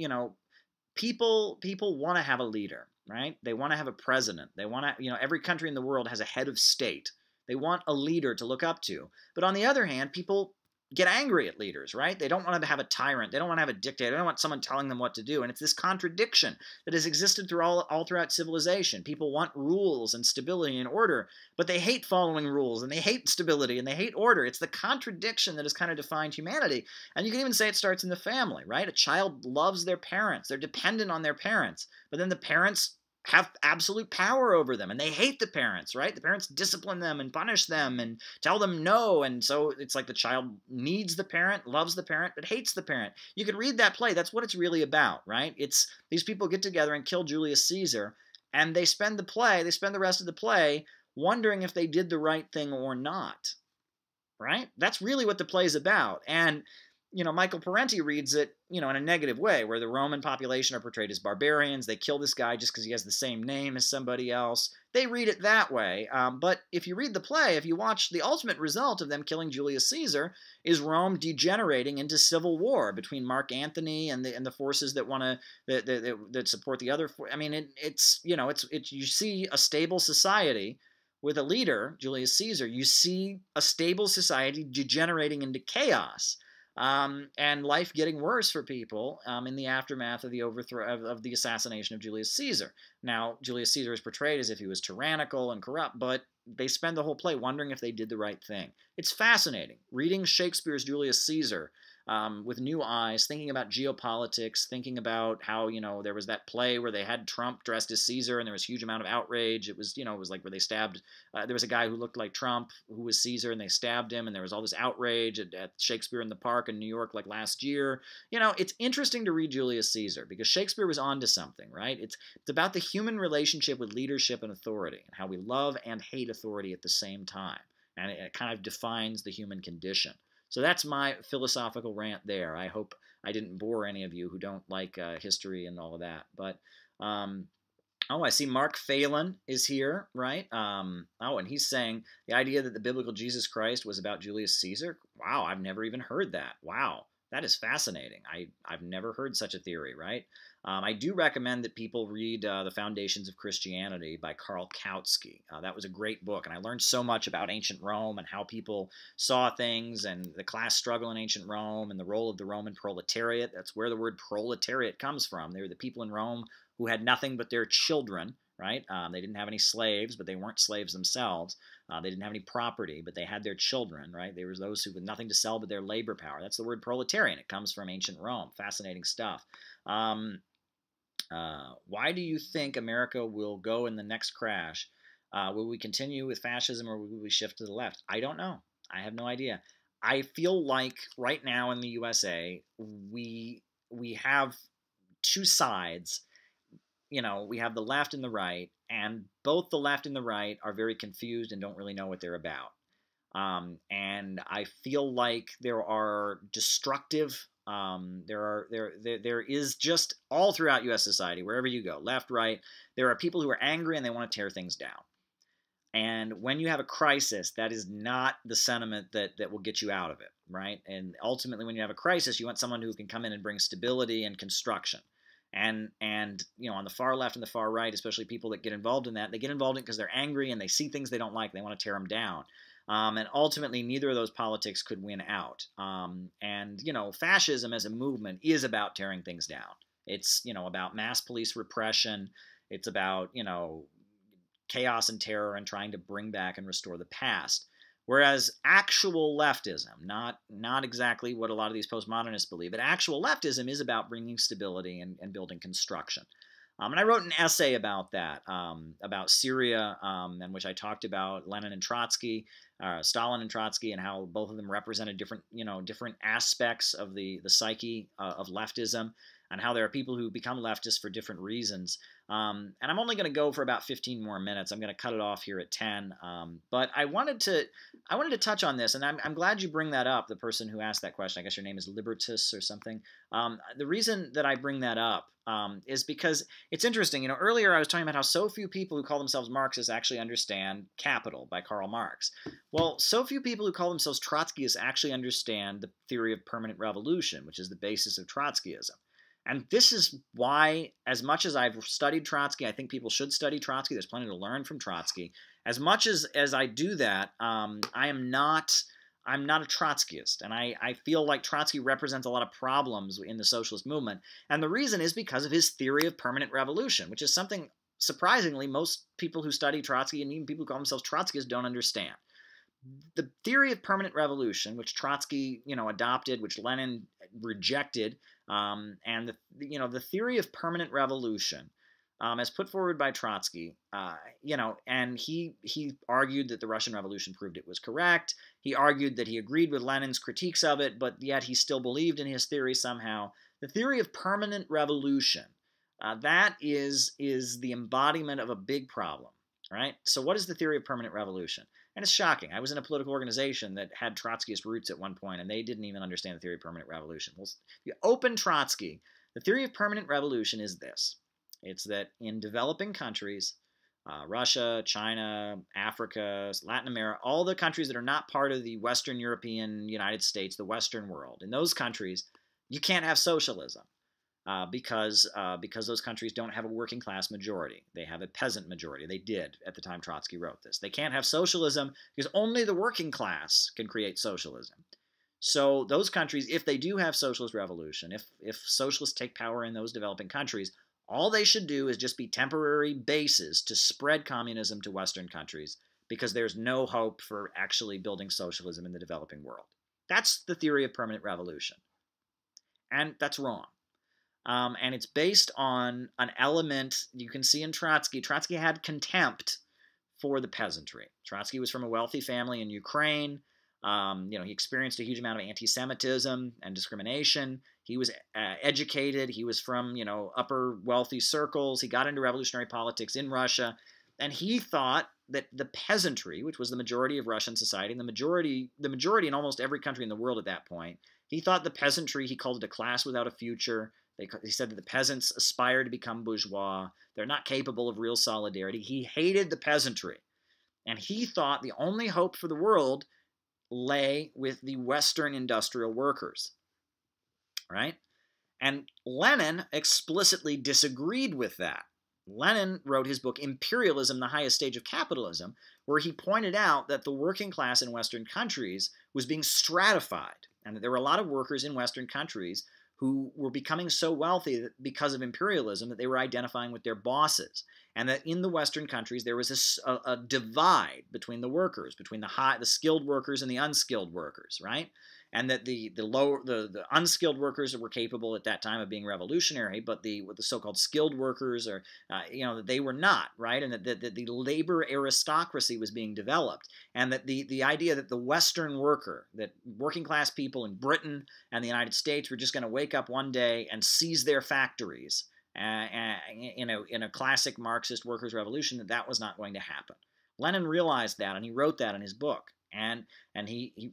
people want to have a leader, right? They want to have a president. They want to, every country in the world has a head of state. They want a leader to look up to. But on the other hand, people get angry at leaders, right? They don't want to have a tyrant. They don't want to have a dictator. They don't want someone telling them what to do. And it's this contradiction that has existed through all throughout civilization. People want rules and stability and order, but they hate following rules, and they hate stability, and they hate order. It's the contradiction that has kind of defined humanity. And you can even say it starts in the family, right? A child loves their parents. They're dependent on their parents. But then the parents have absolute power over them, and they hate the parents, right? The parents discipline them and punish them and tell them no, and so it's like the child needs the parent, loves the parent, but hates the parent. You could read that play. That's what it's really about, right? It's these people get together and kill Julius Caesar, and they spend the rest of the play wondering if they did the right thing or not, right? That's really what the play is about. And Michael Parenti reads it, in a negative way, where the Roman population are portrayed as barbarians. They kill this guy just because he has the same name as somebody else. They read it that way. But if you read the play, if you watch, the ultimate result of them killing Julius Caesar is Rome degenerating into civil war between Mark Antony and the forces that want to that support the other. I mean, you see a stable society with a leader, Julius Caesar. You see a stable society degenerating into chaos. And life getting worse for people in the aftermath of the overthrow of the assassination of Julius Caesar. Now, Julius Caesar is portrayed as if he was tyrannical and corrupt, but they spend the whole play wondering if they did the right thing. It's fascinating. Reading Shakespeare's Julius Caesar with new eyes, thinking about geopolitics, thinking about how, there was that play where they had Trump dressed as Caesar and there was a huge amount of outrage. It was, it was like where they stabbed, there was a guy who looked like Trump who was Caesar and they stabbed him, and there was all this outrage at Shakespeare in the Park in New York like last year. It's interesting to read Julius Caesar because Shakespeare was onto something, right? It's about the human relationship with leadership and authority and how we love and hate authority at the same time. And it kind of defines the human condition. So that's my philosophical rant there. I hope I didn't bore any of you who don't like history and all of that. But, I see Mark Phelan is here, right? And he's saying the idea that the biblical Jesus Christ was about Julius Caesar. Wow, I've never even heard that. Wow, that is fascinating. I've never heard such a theory, right? I do recommend that people read The Foundations of Christianity by Karl Kautsky. That was a great book, and I learned so much about ancient Rome and how people saw things and the class struggle in ancient Rome and the role of the Roman proletariat. That's where the word proletariat comes from. They were the people in Rome who had nothing but their children, right? They didn't have any slaves, but they weren't slaves themselves. They didn't have any property, but they had their children, right? There was those who had nothing to sell but their labor power. That's the word proletarian. It comes from ancient Rome. Fascinating stuff. Why do you think America will go in the next crash? Will we continue with fascism or will we shift to the left? I don't know. I have no idea. I feel like right now in the USA, we have two sides. we have the left and the right, and both the left and the right are very confused and don't really know what they're about. And I feel like there are destructive. There is just all throughout U.S. society, wherever you go, left, right, there are people who are angry and they want to tear things down. And when you have a crisis, that is not the sentiment that will get you out of it, right? And ultimately, when you have a crisis, you want someone who can come in and bring stability and construction. And on the far left and the far right, especially people that get involved in that, they get involved in it because they're angry and they see things they don't like. They want to tear them down. And ultimately, neither of those politics could win out. Fascism as a movement is about tearing things down. It's, about mass police repression. It's about, chaos and terror and trying to bring back and restore the past. Whereas actual leftism, not exactly what a lot of these postmodernists believe, but actual leftism is about bringing stability and building construction. And I wrote an essay about that, about Syria, in which I talked about Lenin and Trotsky, Stalin and Trotsky, and how both of them represented different aspects of the psyche of leftism, and how there are people who become leftists for different reasons. And I'm only going to go for about 15 more minutes. I'm going to cut it off here at 10. But I wanted to touch on this, and I'm glad you bring that up, the person who asked that question. I guess your name is Libertus or something. The reason that I bring that up is because it's interesting. Earlier I was talking about how so few people who call themselves Marxists actually understand Capital by Karl Marx. Well, so few people who call themselves Trotskyists actually understand the theory of permanent revolution, which is the basis of Trotskyism. And this is why, as much as I've studied Trotsky, I think people should study Trotsky. There's plenty to learn from Trotsky. As much as I do that, I'm not a Trotskyist. And I feel like Trotsky represents a lot of problems in the socialist movement. And the reason is because of his theory of permanent revolution, which is something, surprisingly, most people who study Trotsky and even people who call themselves Trotskyists don't understand. The theory of permanent revolution, which Trotsky, adopted, which Lenin rejected, and the theory of permanent revolution, as put forward by Trotsky, and he argued that the Russian Revolution proved it was correct. He argued that he agreed with Lenin's critiques of it, but yet he still believed in his theory somehow. The theory of permanent revolution, that is the embodiment of a big problem, right? So what is the theory of permanent revolution? And it's shocking. I was in a political organization that had Trotskyist roots at one point, and they didn't even understand the theory of permanent revolution. Well, if you open Trotsky, the theory of permanent revolution is this. It's that in developing countries, Russia, China, Africa, Latin America, all the countries that are not part of the Western European United States, the Western world, in those countries, you can't have socialism. Because those countries don't have a working class majority. They have a peasant majority. They did at the time Trotsky wrote this. They can't have socialism because only the working class can create socialism. So those countries, if they do have socialist revolution, if socialists take power in those developing countries, all they should do is just be temporary bases to spread communism to Western countries, because there's no hope for actually building socialism in the developing world. That's the theory of permanent revolution. And that's wrong. And it's based on an element you can see in Trotsky. Trotsky had contempt for the peasantry. Trotsky was from a wealthy family in Ukraine. He experienced a huge amount of anti-Semitism and discrimination. He was educated. He was from, upper wealthy circles. He got into revolutionary politics in Russia. And he thought that the peasantry, which was the majority of Russian society, and the majority in almost every country in the world at that point, he thought the peasantry, he called it a class without a future. He said that the peasants aspire to become bourgeois. They're not capable of real solidarity. He hated the peasantry. And he thought the only hope for the world lay with the Western industrial workers. Right? And Lenin explicitly disagreed with that. Lenin wrote his book, Imperialism, the Highest Stage of Capitalism, where he pointed out that the working class in Western countries was being stratified, and that there were a lot of workers in Western countries who were becoming so wealthy because of imperialism that they were identifying with their bosses. And that in the Western countries, there was a divide between the workers, between the skilled workers and the unskilled workers, right? And that the unskilled workers were capable at that time of being revolutionary, but the so-called skilled workers are, they were not, right? And that the labor aristocracy was being developed, and that the idea that the Western worker, that working class people in Britain and the United States were just going to wake up one day and seize their factories in a classic Marxist workers' revolution, that was not going to happen. Lenin realized that, and he wrote that in his book. And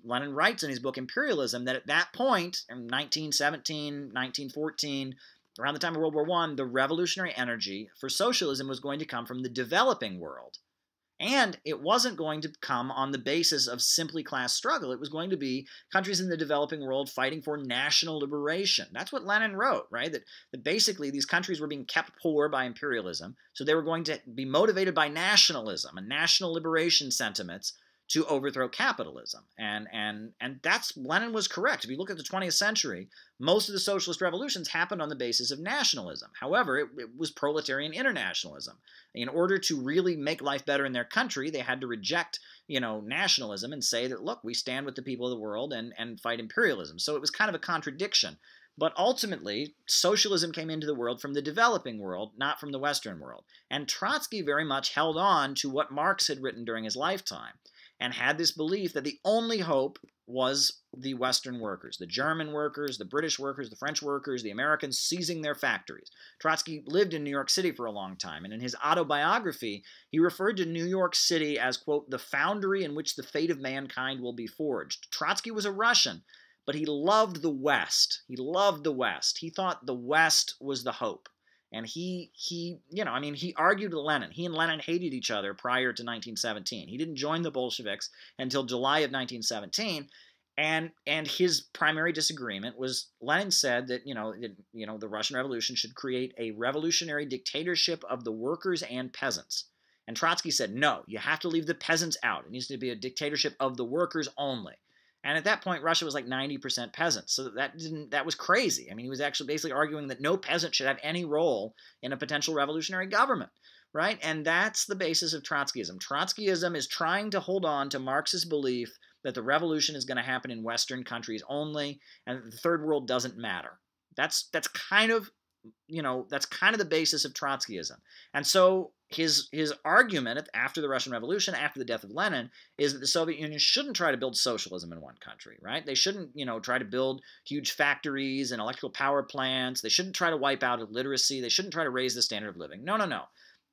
Lenin writes in his book Imperialism that at that point, in 1917, 1914, around the time of World War I, the revolutionary energy for socialism was going to come from the developing world. And it wasn't going to come on the basis of simply class struggle. It was going to be countries in the developing world fighting for national liberation. That's what Lenin wrote, right? That basically these countries were being kept poor by imperialism, so they were going to be motivated by nationalism and national liberation sentiments to overthrow capitalism. And that's, Lenin was correct. If you look at the 20th century, most of the socialist revolutions happened on the basis of nationalism. However, it was proletarian internationalism. In order to really make life better in their country, they had to reject, nationalism and say that, look, we stand with the people of the world and fight imperialism. So it was kind of a contradiction. But ultimately, socialism came into the world from the developing world, not from the Western world. And Trotsky very much held on to what Marx had written during his lifetime, and had this belief that the only hope was the Western workers, the German workers, the British workers, the French workers, the Americans seizing their factories. Trotsky lived in New York City for a long time, and in his autobiography, he referred to New York City as, quote, the foundry in which the fate of mankind will be forged. Trotsky was a Russian, but he loved the West. He loved the West. He thought the West was the hope. And he argued with Lenin. He and Lenin hated each other prior to 1917. He didn't join the Bolsheviks until July of 1917. And his primary disagreement was, Lenin said that, the Russian Revolution should create a revolutionary dictatorship of the workers and peasants. And Trotsky said, no, you have to leave the peasants out. It needs to be a dictatorship of the workers only. And at that point, Russia was like 90% peasants. So that was crazy. I mean, he was actually basically arguing that no peasant should have any role in a potential revolutionary government, right? And that's the basis of Trotskyism. Trotskyism is trying to hold on to Marxist belief that the revolution is going to happen in Western countries only, and that the third world doesn't matter. That's kind of the basis of Trotskyism. And so his argument after the Russian Revolution, after the death of Lenin, is that the Soviet Union shouldn't try to build socialism in one country, right? They shouldn't, try to build huge factories and electrical power plants. They shouldn't try to wipe out illiteracy. They shouldn't try to raise the standard of living. No.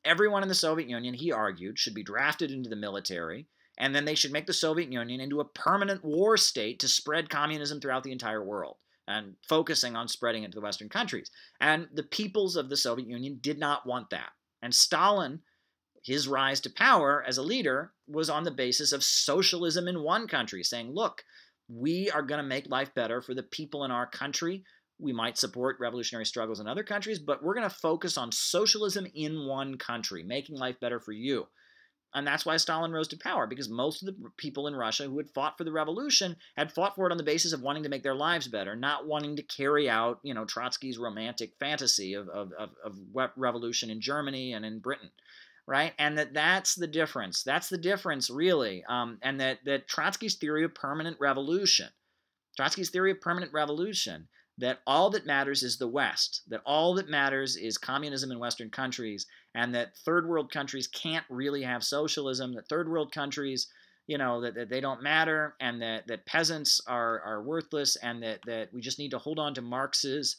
Everyone in the Soviet Union, he argued, should be drafted into the military, and then they should make the Soviet Union into a permanent war state to spread communism throughout the entire world, and focusing on spreading it to the Western countries. And the peoples of the Soviet Union did not want that. And Stalin, his rise to power as a leader, was on the basis of socialism in one country, saying, look, we are going to make life better for the people in our country. We might support revolutionary struggles in other countries, but we're going to focus on socialism in one country, making life better for you. And that's why Stalin rose to power, because most of the people in Russia who had fought for the revolution had fought for it on the basis of wanting to make their lives better, not wanting to carry out, Trotsky's romantic fantasy of revolution in Germany and in Britain, right? And that's the difference. That's the difference, really. And that Trotsky's theory of permanent revolution, that all that matters is the West, that all that matters is communism in Western countries, and that third world countries can't really have socialism, that third world countries, that they don't matter, and that peasants are worthless, and that we just need to hold on to Marx's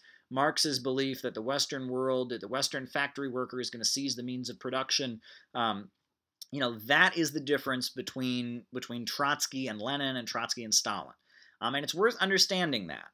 belief that the Western world, that the Western factory worker is going to seize the means of production. That is the difference between Trotsky and Lenin and Trotsky and Stalin. And it's worth understanding that.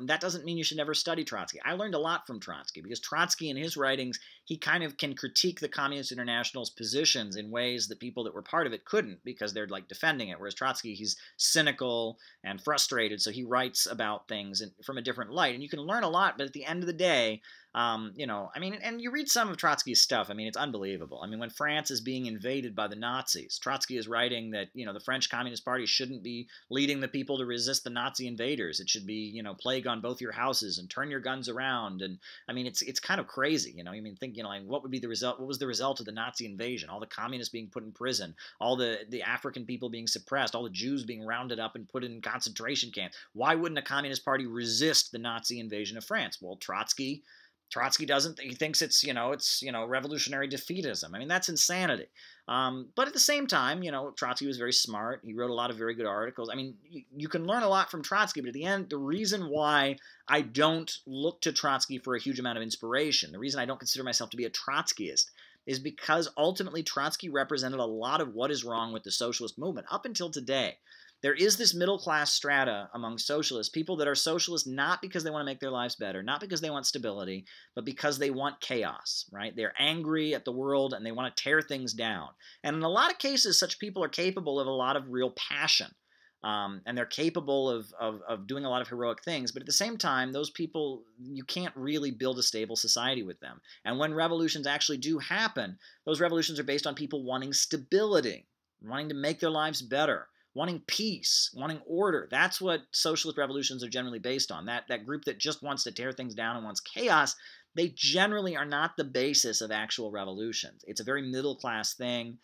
That doesn't mean you should never study Trotsky. I learned a lot from Trotsky, because Trotsky in his writings, he kind of can critique the Communist International's positions in ways that people that were part of it couldn't, because they're like defending it. Whereas Trotsky, he's cynical and frustrated, so he writes about things from a different light. And you can learn a lot, but at the end of the day, and you read some of Trotsky's stuff, it's unbelievable. When France is being invaded by the Nazis, Trotsky is writing that, the French Communist Party shouldn't be leading the people to resist the Nazi invaders. It should be, plague on both your houses and turn your guns around. And, it's kind of crazy, what would be the result? What was the result of the Nazi invasion? All the communists being put in prison, all the African people being suppressed, all the Jews being rounded up and put in concentration camps. Why wouldn't a Communist Party resist the Nazi invasion of France? Well, Trotsky Trotsky doesn't. He thinks it's revolutionary defeatism. I mean, that's insanity. But at the same time, Trotsky was very smart. He wrote a lot of very good articles. I mean, you can learn a lot from Trotsky, but at the end, the reason why I don't look to Trotsky for a huge amount of inspiration, the reason I don't consider myself to be a Trotskyist, is because ultimately Trotsky represented a lot of what is wrong with the socialist movement up until today. There is this middle-class strata among socialists, people that are socialists not because they want to make their lives better, not because they want stability, but because they want chaos, right? They're angry at the world and they want to tear things down. And in a lot of cases, such people are capable of a lot of real passion. And they're capable of doing a lot of heroic things. But at the same time, those people, you can't really build a stable society with them. And when revolutions actually do happen, those revolutions are based on people wanting stability, wanting to make their lives better, wanting peace, wanting order. That's what socialist revolutions are generally based on. That group that just wants to tear things down and wants chaos, they generally are not the basis of actual revolutions. It's a very middle-class thing.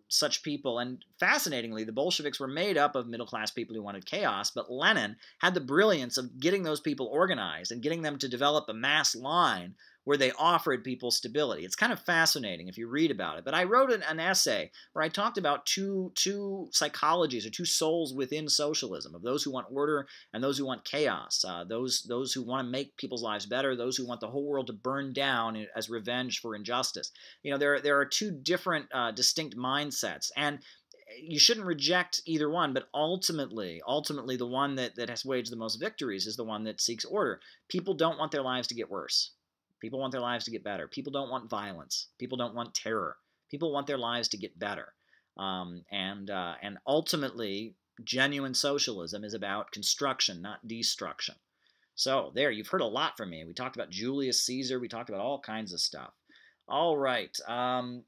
Such people, and fascinatingly, the Bolsheviks were made up of middle-class people who wanted chaos, but Lenin had the brilliance of getting those people organized and getting them to develop a mass line where they offered people stability. It's kind of fascinating if you read about it. But I wrote an essay where I talked about two psychologies or two souls within socialism, of those who want order and those who want chaos, those who want to make people's lives better, those who want the whole world to burn down as revenge for injustice. There are two different distinct mindsets, and you shouldn't reject either one, but ultimately the one that has waged the most victories is the one that seeks order. People don't want their lives to get worse. People want their lives to get better. People don't want violence. People don't want terror. People want their lives to get better. And ultimately, genuine socialism is about construction, not destruction. So there, you've heard a lot from me. We talked about Julius Caesar. We talked about all kinds of stuff. All right. Oh,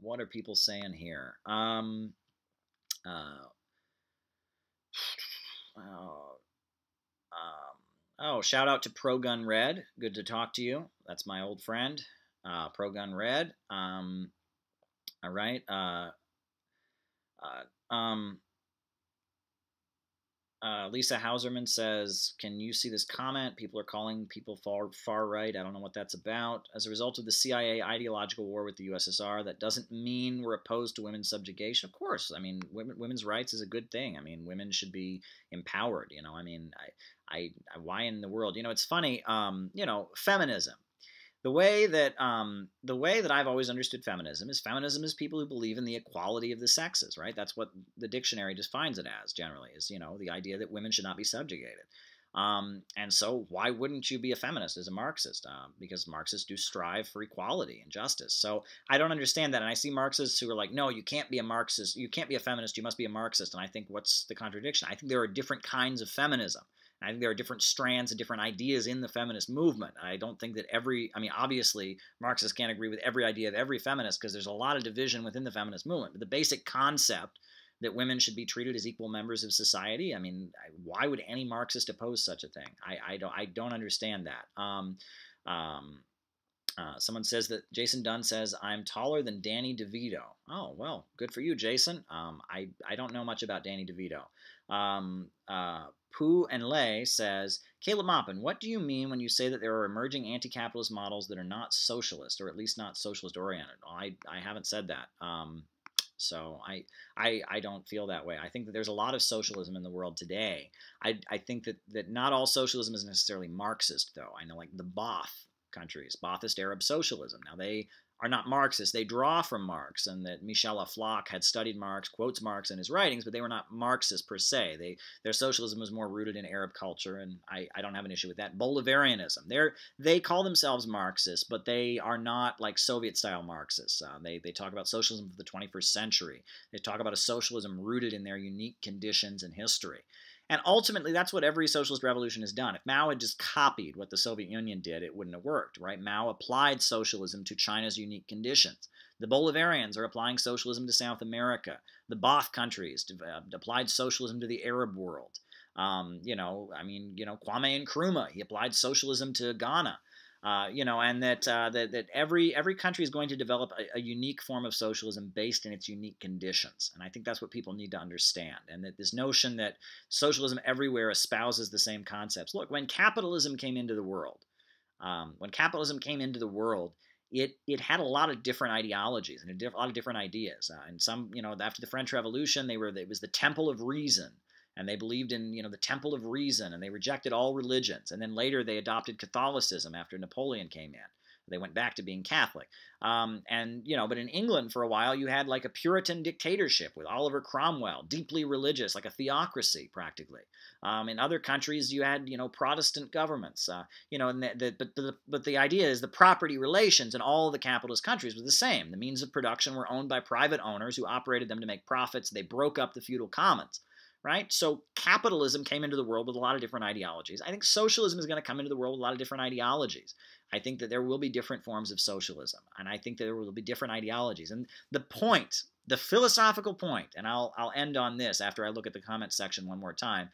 what are people saying here? Shout out to Pro Gun Red. Good to talk to you. That's my old friend, Pro Gun Red. All right. Lisa Hauserman says, can you see this comment? People are calling people far right. I don't know what that's about. As a result of the CIA ideological war with the USSR, that doesn't mean we're opposed to women's subjugation. Of course. I mean, women's rights is a good thing. I mean, women should be empowered. I mean, why in the world? It's funny. Feminism. The way that I've always understood feminism is people who believe in the equality of the sexes, right? That's what the dictionary defines it as generally, is the idea that women should not be subjugated. And so why wouldn't you be a feminist as a Marxist? Because Marxists do strive for equality and justice. So I don't understand that. And I see Marxists who are like, no, you can't be a Marxist. You can't be a feminist. You must be a Marxist. And I think, what's the contradiction? I think there are different kinds of feminism. I think there are different strands and different ideas in the feminist movement. I don't think that obviously Marxists can't agree with every idea of every feminist because there's a lot of division within the feminist movement. But the basic concept that women should be treated as equal members of society, I mean, why would any Marxist oppose such a thing? I don't understand that. Someone says that Jason Dunn says, I'm taller than Danny DeVito. Oh, well, good for you, Jason. I don't know much about Danny DeVito. Pooh and Lay says, Caleb Maupin, what do you mean when you say that there are emerging anti-capitalist models that are not socialist, or at least not socialist-oriented? Well, I haven't said that. So I don't feel that way. I think that there's a lot of socialism in the world today. I think that not all socialism is necessarily Marxist, though. I know, like the Ba'ath countries, Ba'athist Arab socialism. Now, they are not Marxists. They draw from Marx, and that Michel Aflaq had studied Marx, quotes Marx in his writings, but they were not Marxist per se. Their socialism was more rooted in Arab culture, and I don't have an issue with that. Bolivarianism. They call themselves Marxists, but they are not like Soviet-style Marxists. They talk about socialism for the 21st century. They talk about a socialism rooted in their unique conditions and history. And ultimately, that's what every socialist revolution has done. If Mao had just copied what the Soviet Union did, it wouldn't have worked, right? Mao applied socialism to China's unique conditions. The Bolivarians are applying socialism to South America. The Ba'ath countries applied socialism to the Arab world. Kwame Nkrumah, he applied socialism to Ghana. And that every country is going to develop a unique form of socialism based in its unique conditions. And I think that's what people need to understand. And that this notion that socialism everywhere espouses the same concepts. Look, when capitalism came into the world, it had a lot of different ideologies and a lot of different ideas. And some, after the French Revolution, it was the temple of reason. And they believed in, the temple of reason, and they rejected all religions. And then later they adopted Catholicism after Napoleon came in. They went back to being Catholic. But in England for a while, you had like a Puritan dictatorship with Oliver Cromwell, deeply religious, like a theocracy practically. In other countries, you had, Protestant governments. But the idea is the property relations in all of the capitalist countries was the same. The means of production were owned by private owners who operated them to make profits. They broke up the feudal commons. Right? So capitalism came into the world with a lot of different ideologies. I think socialism is going to come into the world with a lot of different ideologies. I think that there will be different forms of socialism, and I think that there will be different ideologies. And the point, the philosophical point, and I'll end on this after I look at the comment section one more time,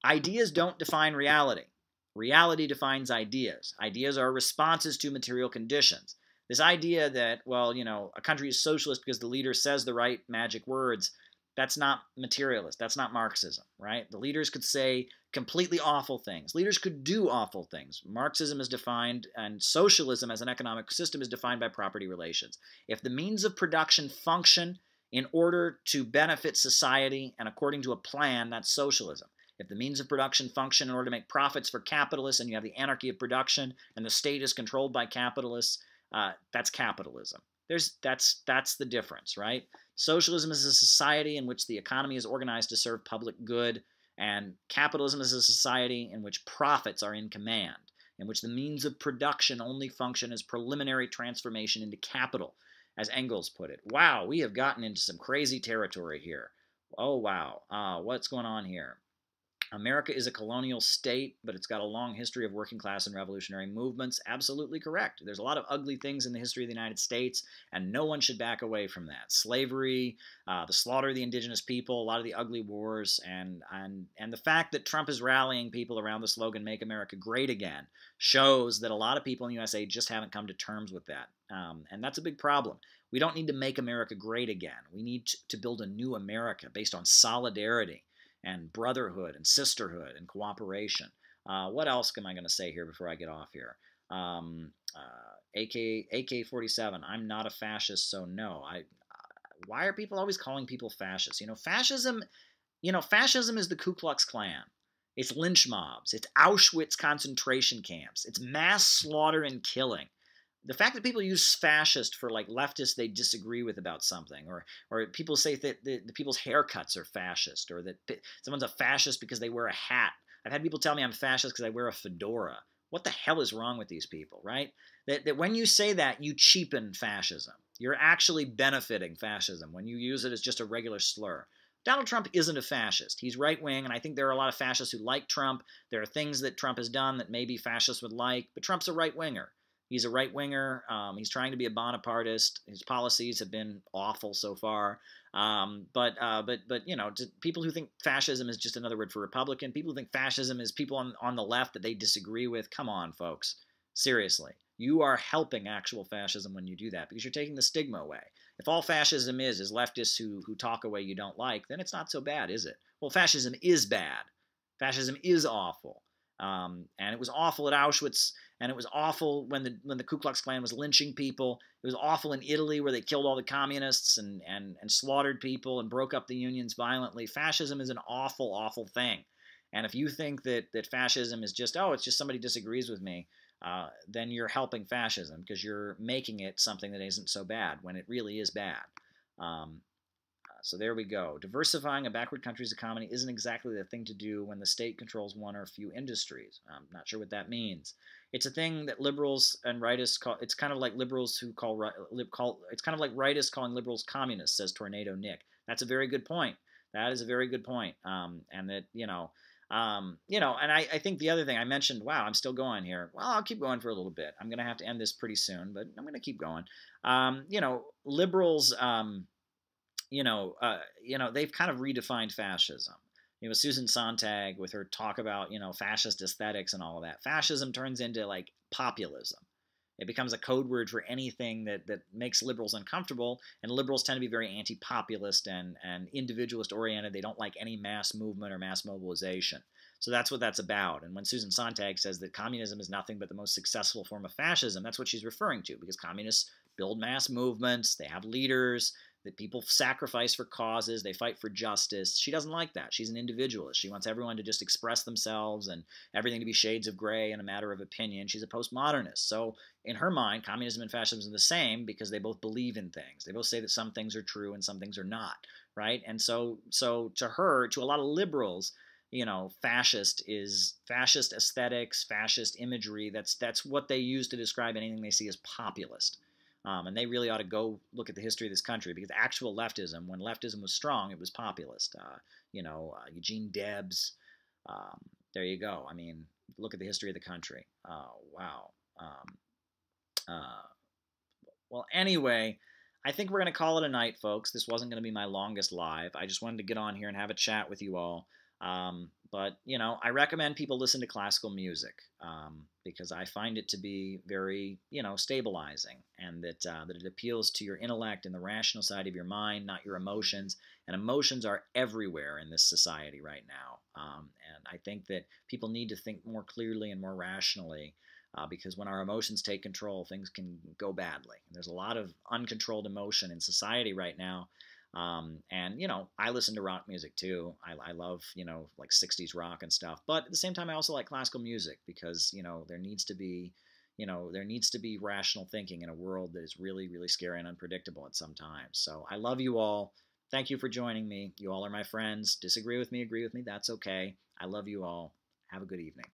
ideas don't define reality. Reality defines ideas. Ideas are responses to material conditions. This idea that, a country is socialist because the leader says the right magic words, that's not materialist. That's not Marxism, right? The leaders could say completely awful things. Leaders could do awful things. Marxism is defined, and socialism as an economic system is defined by property relations. If the means of production function in order to benefit society and according to a plan, that's socialism. If the means of production function in order to make profits for capitalists and you have the anarchy of production and the state is controlled by capitalists, that's capitalism. That's the difference, right? Socialism is a society in which the economy is organized to serve public good, and capitalism is a society in which profits are in command, in which the means of production only function as preliminary transformation into capital, as Engels put it. Wow, we have gotten into some crazy territory here. Oh, wow. What's going on here? America is a colonial state, but it's got a long history of working class and revolutionary movements. Absolutely correct. There's a lot of ugly things in the history of the United States, and no one should back away from that. Slavery, the slaughter of the indigenous people, a lot of the ugly wars, and the fact that Trump is rallying people around the slogan "Make America Great Again" shows that a lot of people in the USA just haven't come to terms with that, and that's a big problem. We don't need to make America great again. We need to build a new America based on solidarity and brotherhood and sisterhood and cooperation. What else am I going to say here before I get off here? AK-47, I'm not a fascist, so no. Why are people always calling people fascists? Fascism is the Ku Klux Klan. It's lynch mobs. It's Auschwitz concentration camps. It's mass slaughter and killing. The fact that people use fascist for like leftists they disagree with about something, or people say that the people's haircuts are fascist, or that someone's a fascist because they wear a hat. I've had people tell me I'm fascist because I wear a fedora. What the hell is wrong with these people, right? That when you say that, you cheapen fascism. You're actually benefiting fascism when you use it as just a regular slur. Donald Trump isn't a fascist. He's right-wing, and I think there are a lot of fascists who like Trump. There are things that Trump has done that maybe fascists would like, but Trump's a right-winger. He's a right-winger. He's trying to be a Bonapartist. His policies have been awful so far. But people who think fascism is just another word for Republican, people who think fascism is people on the left that they disagree with, come on, folks. Seriously. You are helping actual fascism when you do that because you're taking the stigma away. If all fascism is leftists who talk a way you don't like, then it's not so bad, is it? Well, fascism is bad. Fascism is awful. And it was awful at Auschwitz, and it was awful when the Ku Klux Klan was lynching people. It was awful in Italy where they killed all the communists and slaughtered people and broke up the unions violently. Fascism is an awful, awful thing. And if you think that fascism is just, it's just somebody disagrees with me, then you're helping fascism because you're making it something that isn't so bad when it really is bad. So there we go. Diversifying a backward country's economy isn't exactly the thing to do when the state controls one or a few industries. I'm not sure what that means. It's a thing that liberals and rightists call. It's kind of like liberals who It's kind of like rightists calling liberals communists, says Tornado Nick. That's a very good point. That is a very good point. And that and I think the other thing I mentioned. Wow, I'm still going here. Well, I'll keep going for a little bit. I'm going to have to end this pretty soon, but I'm going to keep going. Liberals. They've kind of redefined fascism. Susan Sontag with her talk about, fascist aesthetics and all of that. Fascism turns into like populism. It becomes a code word for anything that makes liberals uncomfortable, and liberals tend to be very anti-populist and individualist oriented. They don't like any mass movement or mass mobilization. So that's what that's about. And when Susan Sontag says that communism is nothing but the most successful form of fascism, that's what she's referring to, because communists build mass movements, they have leaders, that people sacrifice for causes, they fight for justice. She doesn't like that. She's an individualist. She wants everyone to just express themselves and everything to be shades of gray and a matter of opinion. She's a postmodernist. So in her mind, communism and fascism are the same because they both believe in things. They both say that some things are true and some things are not, right? And so to her, to a lot of liberals, fascist aesthetics, fascist imagery. That's what they use to describe anything they see as populist. And they really ought to go look at the history of this country, because actual leftism, when leftism was strong, it was populist. Eugene Debs. There you go. I mean, look at the history of the country. Wow. Well, anyway, I think we're going to call it a night, folks. This wasn't going to be my longest live. I just wanted to get on here and have a chat with you all. But I recommend people listen to classical music because I find it to be very, stabilizing, and that it appeals to your intellect and the rational side of your mind, not your emotions. And emotions are everywhere in this society right now. And I think that people need to think more clearly and more rationally, because when our emotions take control, things can go badly. And there's a lot of uncontrolled emotion in society right now. And I listen to rock music too. I love, like 60s rock and stuff. But at the same time, I also like classical music because, there needs to be rational thinking in a world that is really, really scary and unpredictable at some times. So I love you all. Thank you for joining me. You all are my friends. Disagree with me, agree with me. That's okay. I love you all. Have a good evening.